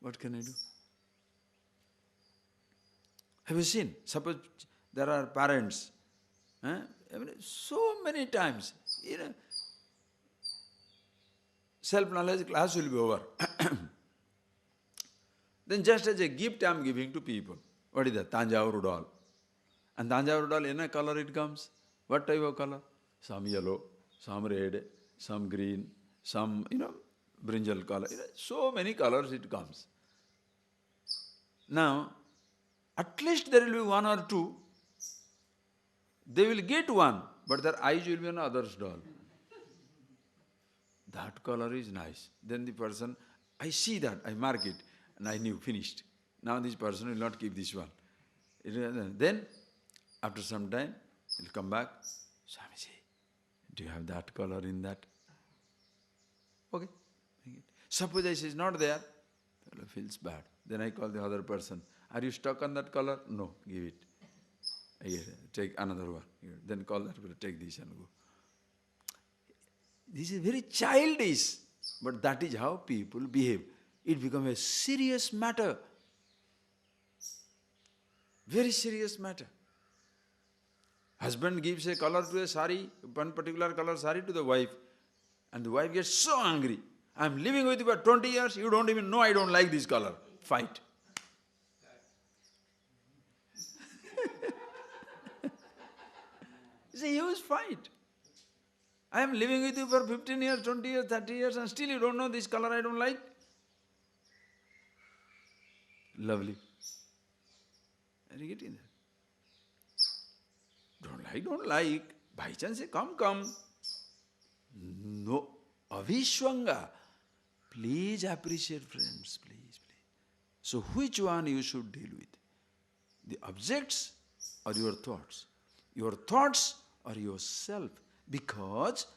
What can I do? Have you seen? Suppose there are parents, so many times, self-knowledge class will be over. Then just as a gift I am giving to people. What is that? Tanjavur doll. And Tanjavur doll, in a color it comes. What type of color? Some yellow, some red, some green, some, brinjal color. So many colors it comes. Now, at least there will be one or two. They will get one, but their eyes will be on other's doll. That color is nice. Then the person, I see that, I mark it, and I knew, finished. Now this person will not keep this one. Then, after some time, he'll come back. Swamiji, do you have that color in that? Okay. Suppose I say it's not there, fellow feels bad. Then I call the other person. Are you stuck on that color? No, give it. Take another one. Then call that fellow, take this and go. This is very childish, but that is how people behave. It becomes a serious matter. Very serious matter. Husband gives a color to a sari, one particular color sari to the wife, and the wife gets so angry. I am living with you for 20 years, you don't even know I don't like this color. Fight. It's a huge fight. I am living with you for 15 years, 20 years, 30 years, and still you don't know this color I don't like. Lovely. Are you getting that? Don't like. By chance say, come. No. Avishwanga. Please appreciate, friends, please. So which one you should deal with? The objects or your thoughts? Your thoughts or yourself? Because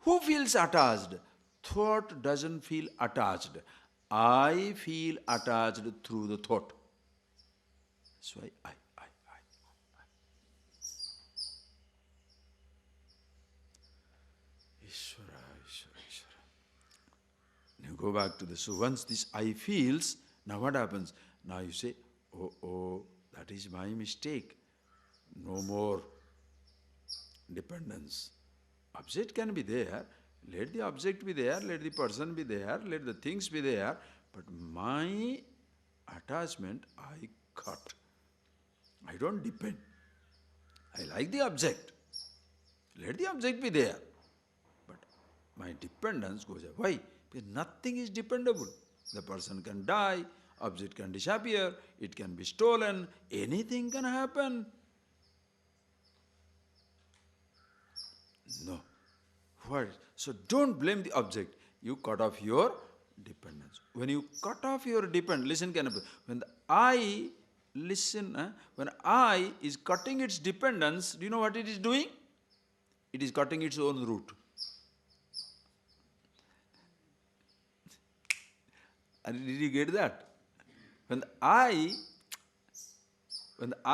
who feels attached? Thought doesn't feel attached. I feel attached through the thought. That's why I. Ishvara. Now go back to this. So once this I feels, now what happens? Now you say, oh, that is my mistake. No more dependence. Object can be there. Let the object be there, let the person be there, let the things be there. But my attachment, I cut. I don't depend. I like the object. Let the object be there. But my dependence goes away. Why? Because nothing is dependable. The person can die, object can disappear, it can be stolen, anything can happen. No. What? So don't blame the object. You cut off your dependence. When you cut off your dependence, listen carefully. When the I, when I is cutting its dependence, do you know what it is doing? It is cutting its own root. And did you get that? When the I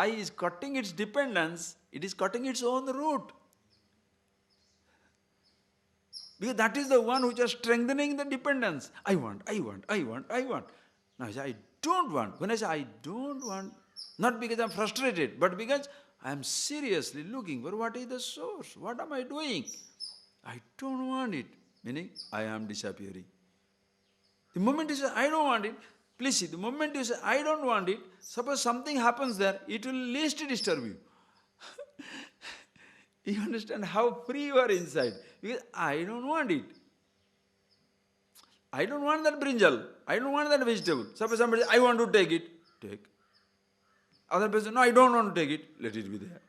is cutting its dependence, it is cutting its own root. Because that is the one which is strengthening the dependence. I want. Now I say, I don't want. When I say I don't want, not because I am frustrated, but because I am seriously looking for what is the source. What am I doing? I don't want it. Meaning, I am disappearing. The moment you say, I don't want it, please see, the moment you say, I don't want it, suppose something happens there, it will least disturb you. You understand how free you are inside. Because I don't want it. I don't want that brinjal. I don't want that vegetable. Suppose somebody says, I want to take it. Take. Other person, no, I don't want to take it. Let it be there.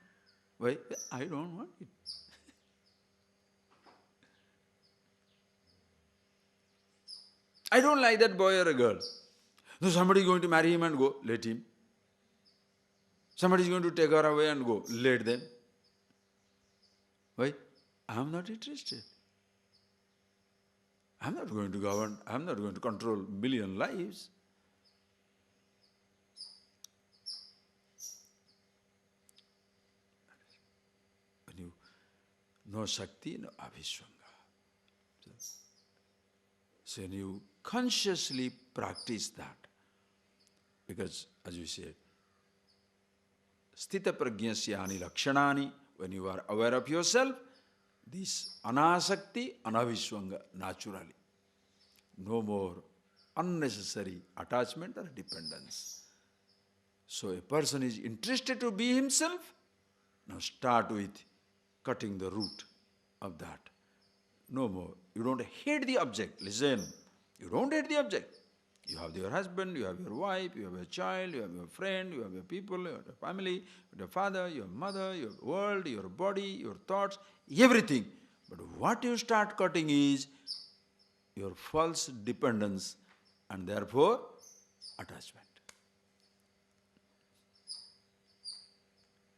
Why? I don't want it. I don't like that boy or a girl. No, somebody is going to marry him and go, let him. Somebody is going to take her away and go, let them. Why? I am not interested. I am not going to govern, I am not going to control billion lives. When you know Shakti, no Abhisvanga. So when you consciously practice that, because as you said, Sthita prajnasyani lakshanani, when you are aware of yourself, this anasakti, anabhisvanga, naturally. No more unnecessary attachment or dependence. So a person is interested to be himself, now start with cutting the root of that. No more. You don't hate the object. Listen, you don't hate the object. You have your husband, you have your wife, you have your child, you have your friend, you have your people, you have your family, you have your father, your mother, your world, your body, your thoughts, everything. But what you start cutting is your false dependence and therefore attachment.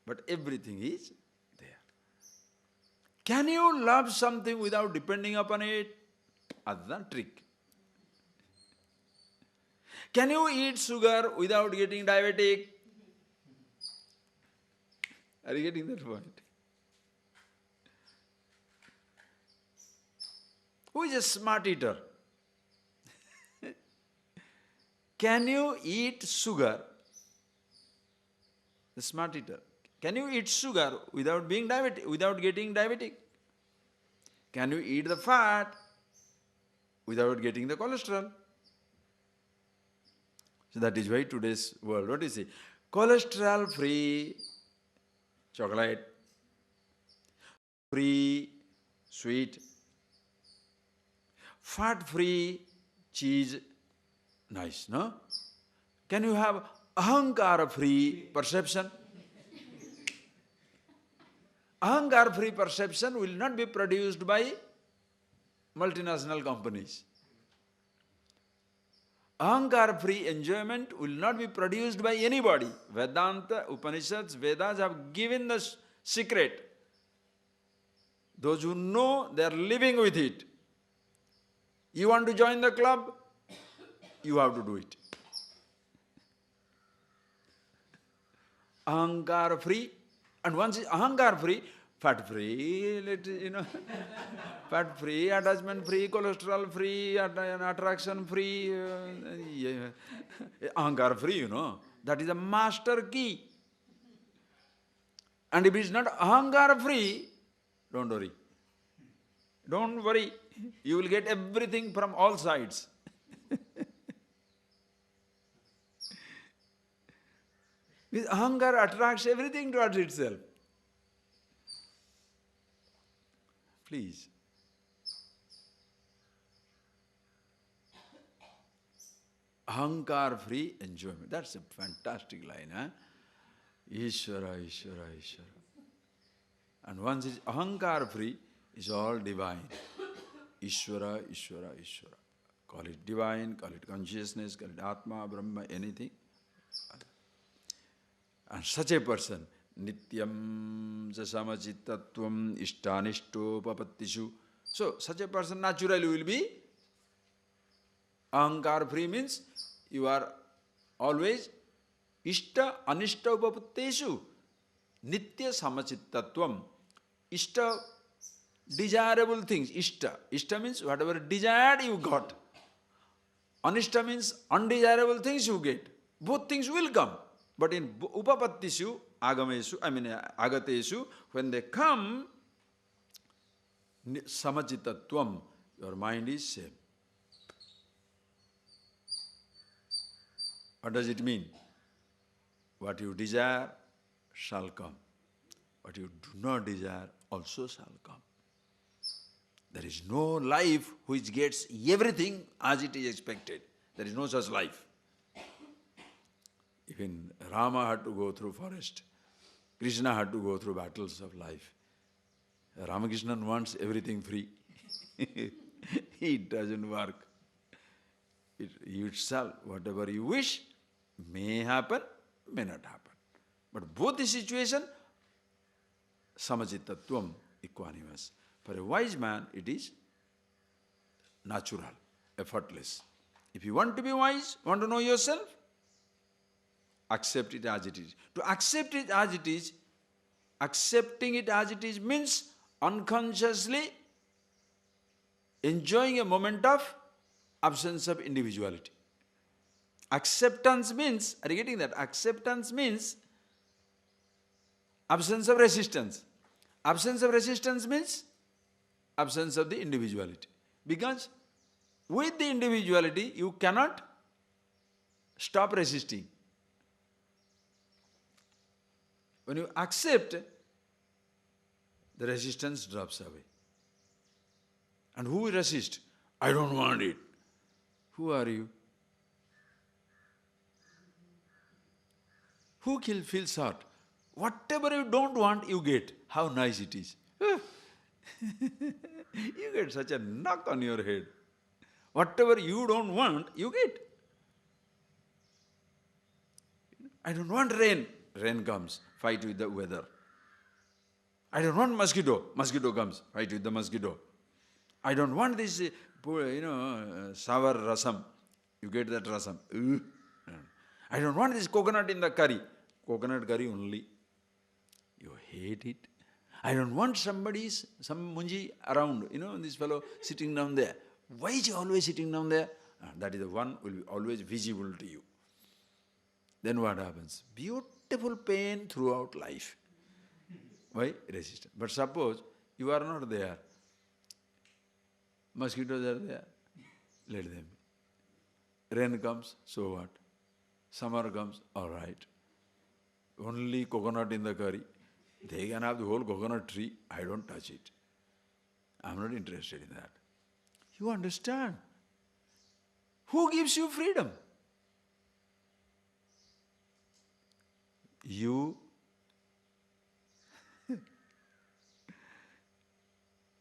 But everything is there. Can you love something without depending upon it? That's the trick. Can you eat sugar without getting diabetic? Are you getting that point? Who is a smart eater? Can you eat sugar? The smart eater. Can you eat sugar without being diabetic, without getting diabetic? Can you eat the fat without getting the cholesterol? So that is why today's world, what is it? Cholesterol-free chocolate, free sweet, fat-free cheese, nice, no? Can you have ahankara-free perception? Ahankara-free perception will not be produced by multinational companies. Ahankara-free enjoyment will not be produced by anybody. Vedanta, Upanishads, Vedas have given the secret. Those who know, they are living with it. You want to join the club? You have to do it. Ahankara-free. And once it's ahankara-free, fat-free, fat-free, attachment-free, cholesterol-free, attraction-free, ahankara-free, That is a master key. And if it is not ahankara-free, don't worry. Don't worry. You will get everything from all sides. With ahankara attracts everything towards itself. Please. Ahankar-free enjoyment. That's a fantastic line, huh? Ishvara, Ishvara, Ishvara. And once it's ahankar-free, it's all divine. Ishvara, Ishvara, Ishvara. Call it divine, call it consciousness, call it Atma, Brahma, anything. And such a person, nityam samachittatvam ishtanishtopapatishu. So, such a person naturally will be ahankar free, means you are always ishta anishta upapateshu. Nitya samachittatvam. Ishta, desirable things. Ishta. Ishta means whatever desired you got. Anishta means undesirable things you get. Both things will come. But in upapattishu, agateshu, when they come, samachitatvam, your mind is same. What does it mean? What you desire shall come. What you do not desire also shall come. There is no life which gets everything as it is expected. There is no such life. Even Rama had to go through forest. Krishna had to go through battles of life. Ramakrishna wants everything free. It doesn't work. You itself, whatever you wish, may happen, may not happen. But both the situation, samajitattvam, equanimous. For a wise man, it is natural, effortless. If you want to be wise, want to know yourself, accept it as it is. To accept it as it is, accepting it as it is means unconsciously enjoying a moment of absence of individuality. Acceptance means, are you getting that? Acceptance means absence of resistance. Absence of resistance means absence of the individuality. Because with the individuality, you cannot stop resisting. When you accept, the resistance drops away. And who will resist? I don't want it. Who are you? Who feels hurt? Whatever you don't want, you get. How nice it is. You get such a knock on your head. Whatever you don't want, you get. I don't want rain. Rain comes. Fight with the weather. I don't want mosquito. Mosquito comes. Fight with the mosquito. I don't want this, sour rasam. You get that rasam. I don't want this coconut in the curry. Coconut curry only. You hate it. I don't want some munji around, this fellow sitting down there. Why is he always sitting down there? That is the one will be always visible to you. Then what happens? Beautiful pain throughout life. Why? Resistance. But suppose you are not there. Mosquitoes are there. Let them be. Rain comes, so what? Summer comes, all right. Only coconut in the curry. They can have the whole coconut tree. I don't touch it. I'm not interested in that. You understand? Who gives you freedom? You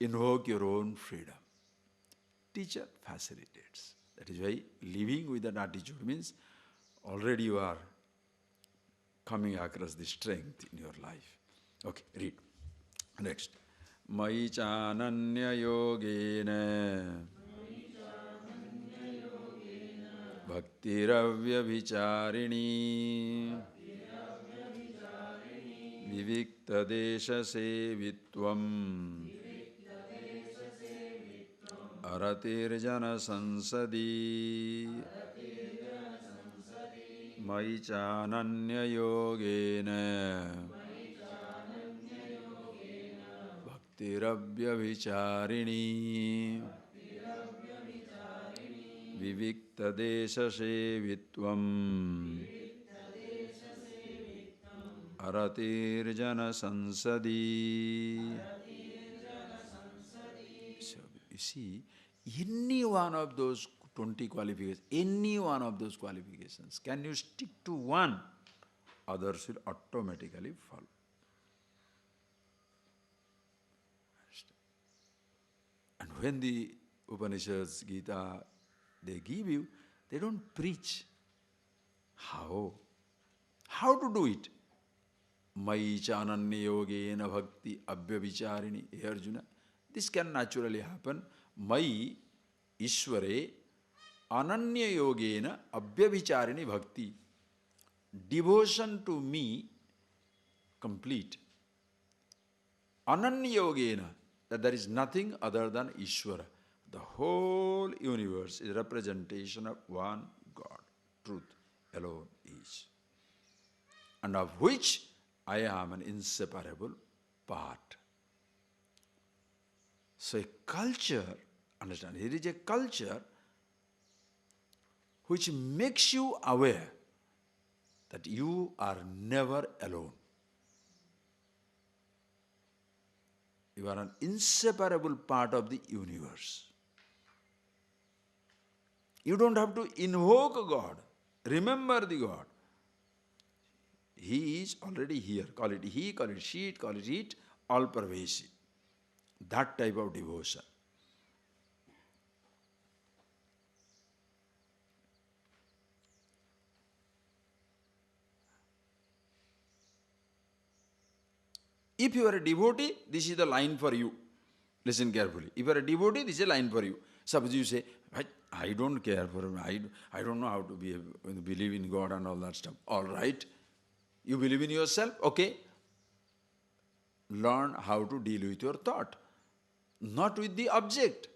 invoke your own freedom. Teacher facilitates. That is why living with that attitude means already you are coming across the strength in your life. Okay, read. Next. Mai chananya yogena bhaktiravya vicharini vivikta desha sevitvam aratirjana sansadi mai chananya yogena bhaktiravya vicharini vivikta desha sevitvam aratirjana sansadi. So, you see, any one of those 20 qualifications, any one of those qualifications, can you stick to one, others will automatically follow. And when the Upanishads, Gita, they give you, they don't preach. How? How to do it? Mai chananya yogena bhakti abhyavicharini. Hey Arjuna, this can naturally happen. Mai Ishware ananya yogena abhyavicharini bhakti. Devotion to me complete. Ananya yogena, that there is nothing other than Ishwara. The whole universe is a representation of one God. Truth alone is. And of which I am an inseparable part. So a culture, understand, here is a culture which makes you aware that you are never alone. You are an inseparable part of the universe. You don't have to invoke God. Remember the God. He is already here. Call it he, call it she, call it it, all pervasive. That type of devotion. If you are a devotee, this is the line for you. Listen carefully. If you are a devotee, this is a line for you. Suppose you say, I don't care for him. I don't know how to believe in God and all that stuff. All right. You believe in yourself? Okay. Learn how to deal with your thought. Not with the object.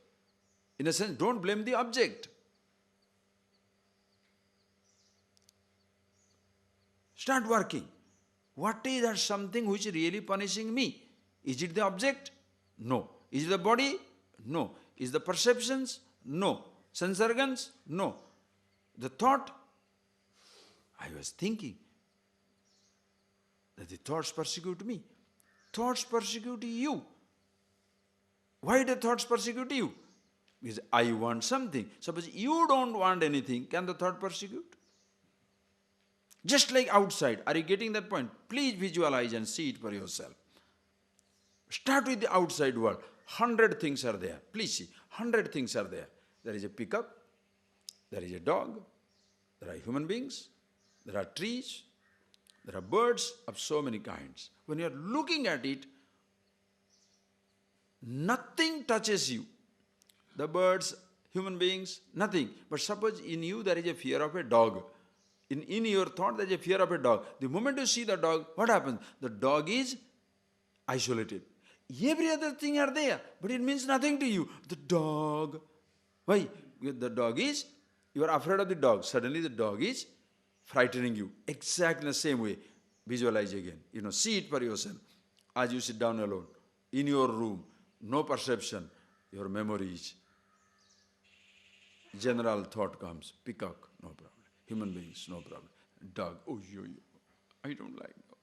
In a sense, don't blame the object. Start working. What is that something which is really punishing me? Is it the object? No. Is it the body? No. Is the perceptions? No. Sense organs? No. The thought? I was thinking that the thoughts persecute me. Thoughts persecute you. Why do thoughts persecute you? Because I want something. Suppose you don't want anything, can the thought persecute? Just like outside. Are you getting that point? Please visualize and see it for yourself. Start with the outside world. 100 things are there. Please see. 100 things are there. There is a pickup. There is a dog. There are human beings. There are trees. There are birds of so many kinds. When you are looking at it, nothing touches you. The birds, human beings, nothing. But suppose in you there is a fear of a dog. In your thought there is a fear of a dog. The moment you see the dog, what happens? The dog is isolated. Every other thing are there, but it means nothing to you. The dog. Why? Because the dog is, you are afraid of the dog. Suddenly the dog is frightening you. Exactly the same way. Visualize again. See it for yourself. As you sit down alone, in your room, no perception, your memories. General thought comes. Peacock, no problem. Human beings, no problem. Dog, I don't like dog.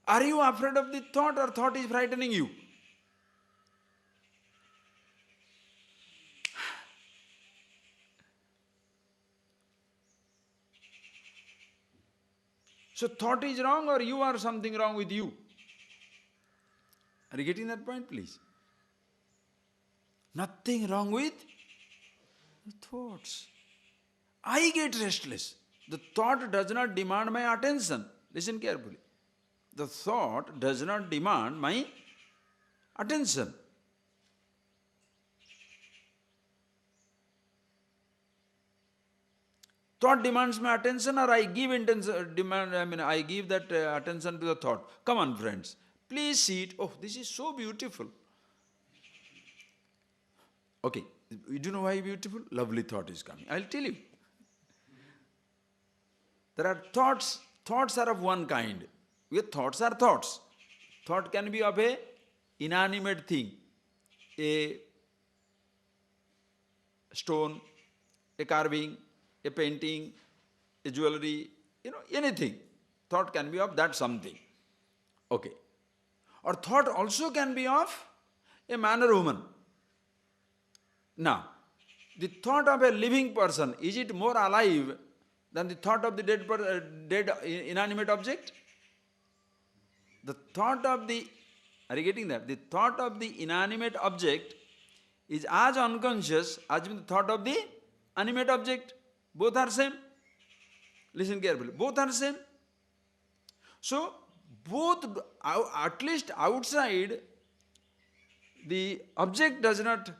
Are you afraid of the thought or thought is frightening you? So thought is wrong or you are something wrong with you? Are you getting that point, please? Nothing wrong with the thoughts. I get restless. The thought does not demand my attention. Listen carefully. The thought does not demand my attention. Thought demands my attention or I give I give that attention to the thought. Come on, friends. Please see it. Oh, this is so beautiful. Okay. You do know why beautiful? Lovely thought is coming. I'll tell you. There are thoughts. Thoughts are of one kind. Thoughts are thoughts. Thought can be of a inanimate thing. A stone, a carving, a painting, a jewelry, anything. Thought can be of that something. Okay. Or thought also can be of a man or woman. Now, the thought of a living person, is it more alive than the thought of the dead inanimate object? The thought of the, are you getting that? The thought of the inanimate object is as unconscious as the thought of the animate object. Both are same. Listen carefully. Both are same. So, both, at least outside, the object does not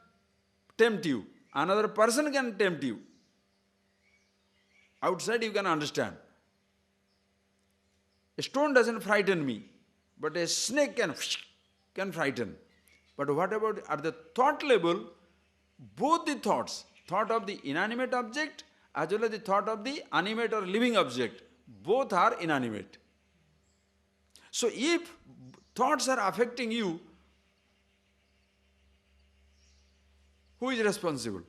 tempt you. Another person can tempt you. Outside you can understand. A stone doesn't frighten me, but a snake can frighten. But what about at the thought level, both the thoughts, thought of the inanimate object as well as the thought of the animate or living object, both are inanimate. So if thoughts are affecting you, who is responsible?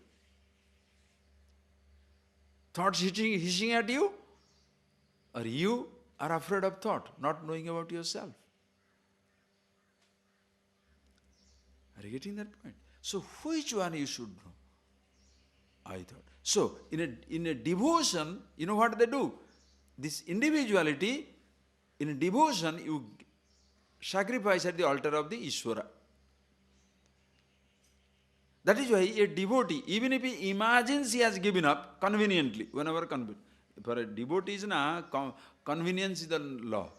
Thoughts hissing at you? Or you are afraid of thought, not knowing about yourself? Are you getting that point? So which one you should know? I thought. So in a devotion, you know what they do? This individuality, in a devotion, you sacrifice at the altar of the Ishvara. That is why a devotee, even if he imagines he has given up, conveniently, whenever convenient. For a devotee, convenience is the law.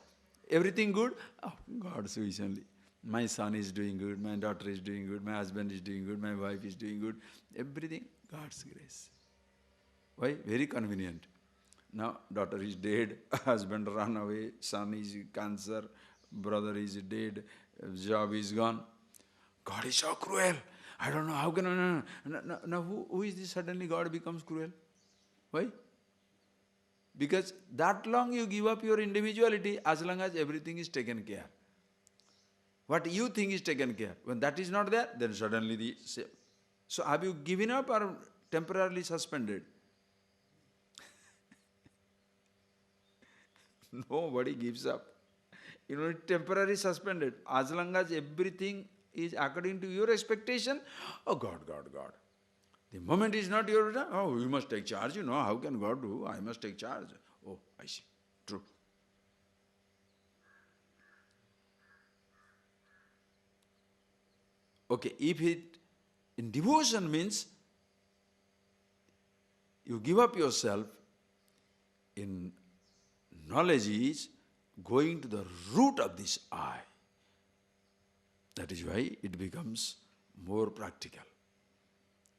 Everything good? Oh, God's wish only. My son is doing good, my daughter is doing good, my husband is doing good, my wife is doing good. Everything, God's grace. Why? Very convenient. Now, daughter is dead, husband run away, son is cancer, brother is dead, job is gone. God is so cruel. I don't know, how can I... Now, who is this suddenly God becomes cruel? Why? Because that long you give up your individuality as long as everything is taken care. What you think is taken care. When that is not there, then suddenly the... So have you given up or temporarily suspended? Nobody gives up. You know, temporarily suspended. As long as everything is according to your expectation, oh God, God, God. The moment is not your turn, oh, you must take charge, you know, how can God do? I must take charge. Oh, I see. True. Okay, if it in devotion means you give up yourself, in knowledge is going to the root of this I. That is why it becomes more practical.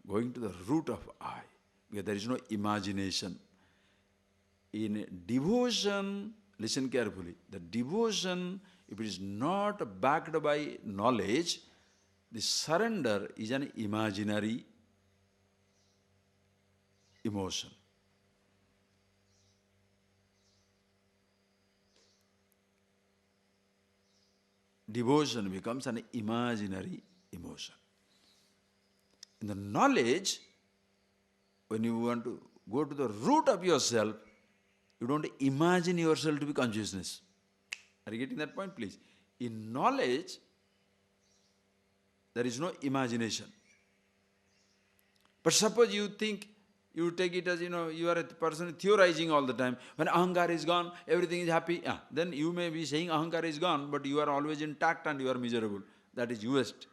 Going to the root of I, because there is no imagination. In devotion, listen carefully, the devotion, if it is not backed by knowledge, the surrender is an imaginary emotion. Devotion becomes an imaginary emotion. In the knowledge, when you want to go to the root of yourself, you don't imagine yourself to be consciousness. Are you getting that point, please? In knowledge, there is no imagination. But suppose you think, you take it as, you are a person theorizing all the time. When ahankara is gone, everything is happy. Yeah, then you may be saying ahankara is gone, but you are always intact and you are miserable. That is West.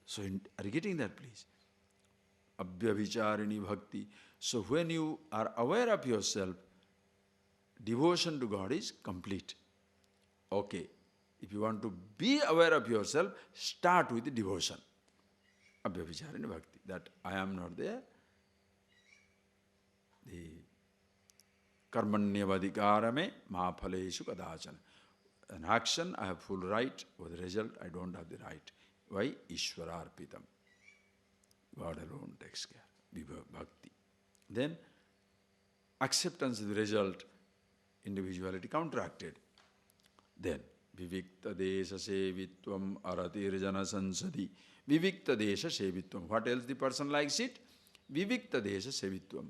So, are you getting that, please? Abhyavicharini bhakti. So, when you are aware of yourself, devotion to God is complete. Okay. If you want to be aware of yourself, start with the devotion. Abhyavicharini bhakti. That I am not there. The karmanyavadhikarame mahaphaleshu kadachana. An action, I have full right. For the result, I don't have the right. Why? Ishwararpitam. God alone takes care. Bhakti. Then, acceptance of the result, individuality counteracted. Then, vivikta desha sevitvam aratirjana sansadi. Vivikta desha sevitvam. What else the person likes it? Vivikta desha sevitvam.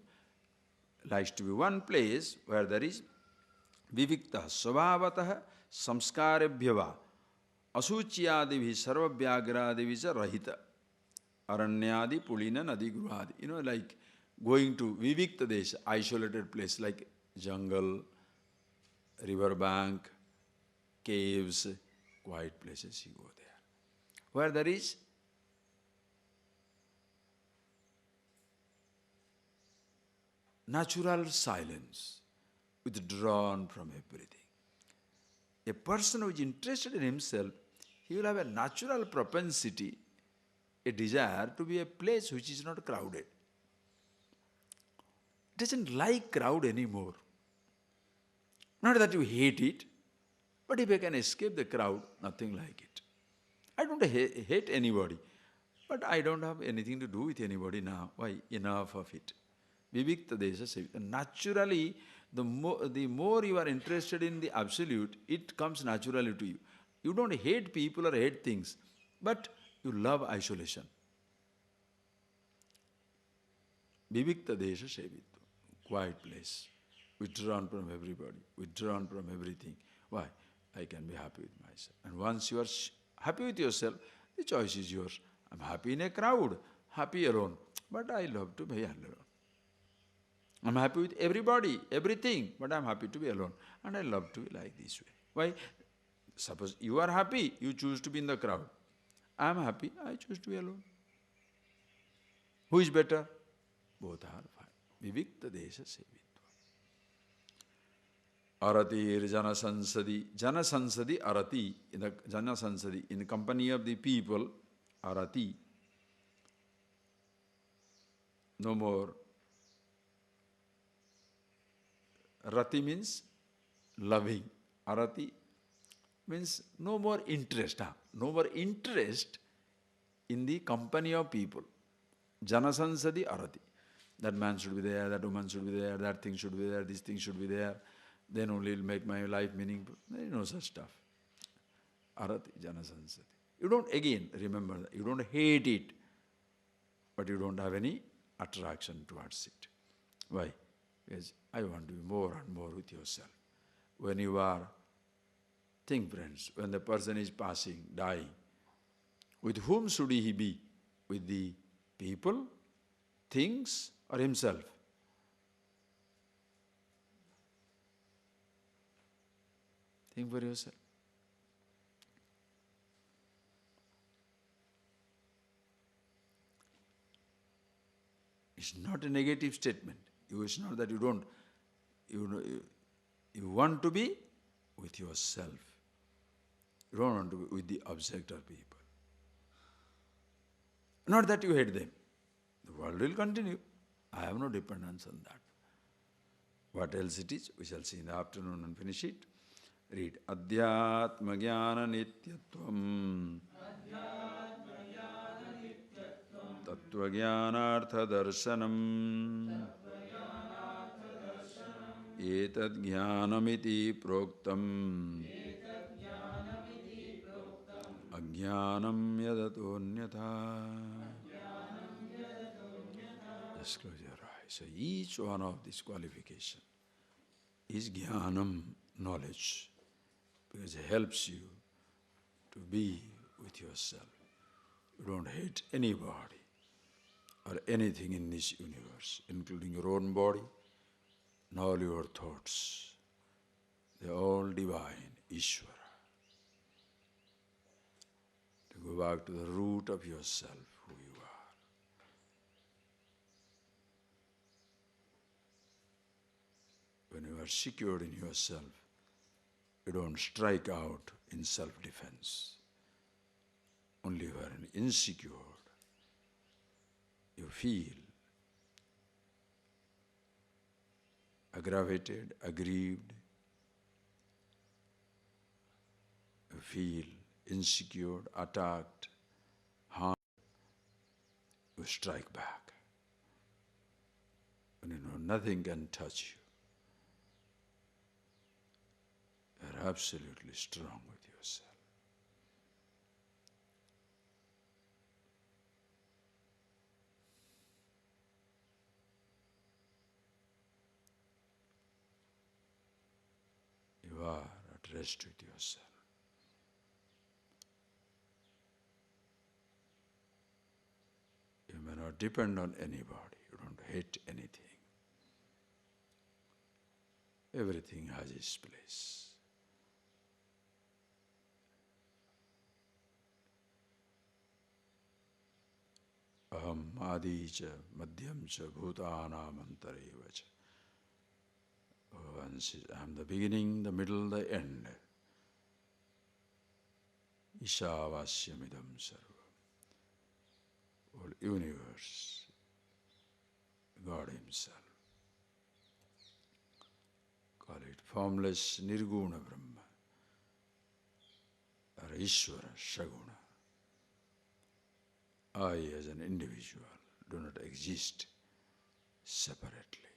Likes to be one place where there is vivikta svabhatah samskarebhyava asuchyadivi sarvabhyagradivi sa rahita aranyadi pulina nadi gruhadi. Like going to vivikta desha, isolated place like jungle, river bank, caves, quiet places, you go there. Where there is natural silence, withdrawn from everything. A person who is interested in himself, he will have a natural propensity, a desire to be a place which is not crowded. Doesn't like crowd anymore. Not that you hate it, but if I can escape the crowd, nothing like it. I don't hate anybody, but I don't have anything to do with anybody now. Why? Enough of it. Vivikta desha sevita. Naturally, the more you are interested in the absolute, it comes naturally to you. You don't hate people or hate things, but you love isolation. Vivikta desha sevita. Quiet place. Withdrawn from everybody. Withdrawn from everything. Why? I can be happy with myself. And once you are happy with yourself, the choice is yours. I'm happy in a crowd, happy alone. But I love to be alone. I'm happy with everybody, everything, but I'm happy to be alone. And I love to be like this way. Why? Suppose you are happy, you choose to be in the crowd. I'm happy, I choose to be alone. Who is better? Both are fine. vivikta desha sevitva. Aratir jana sansadi arati, in the jana sansadi, in the company of the people, arati, no more. Rati means loving. Arati means no more interest. No more interest in the company of people. Janasansadi arati. That man should be there, that woman should be there, that thing should be there, this thing should be there. Then only it will make my life meaningful. There is no such stuff. Arati, janasansadi. You don't, again, remember that. You don't hate it, but you don't have any attraction towards it. Why? Because I want to be more and more with yourself. When you are, think friends, when the person is passing, dying, with whom should he be? With the people, things, or himself? Think for yourself. It's not a negative statement. It's not that you don't, you want to be with yourself. You don't want to be with the object or people. Not that you hate them. The world will continue. I have no dependence on that. What else it is, we shall see in the afternoon and finish it. Read. Adhyatma jnana nityatvam tattva jnanartha darshanam etad jnanamiti proktam ajnanam yadatonyatha. Just close your eyes. So each one of these qualifications is jnanam, knowledge, because it helps you to be with yourself. You don't hate anybody or anything in this universe, including your own body and all your thoughts. They are all divine, Ishvara. To go back to the root of yourself, who you are. When you are secured in yourself, you don't strike out in self-defense. Only when insecure, you feel aggravated, aggrieved, you feel insecure, attacked, harmed, you strike back. When you know nothing can touch you, you are absolutely strong with yourself. You are at rest with yourself. You may not depend on anybody. You don't hate anything. Everything has its place. Aham adi cha madhyam cha bhutanam antareva cha. Bhagavan says, I am the beginning, the middle, the end. Ishavasyamidam sarva. Whole universe, God Himself. Call it formless Nirguna Brahma or Ishvara Shaguna. I as an individual do not exist separately.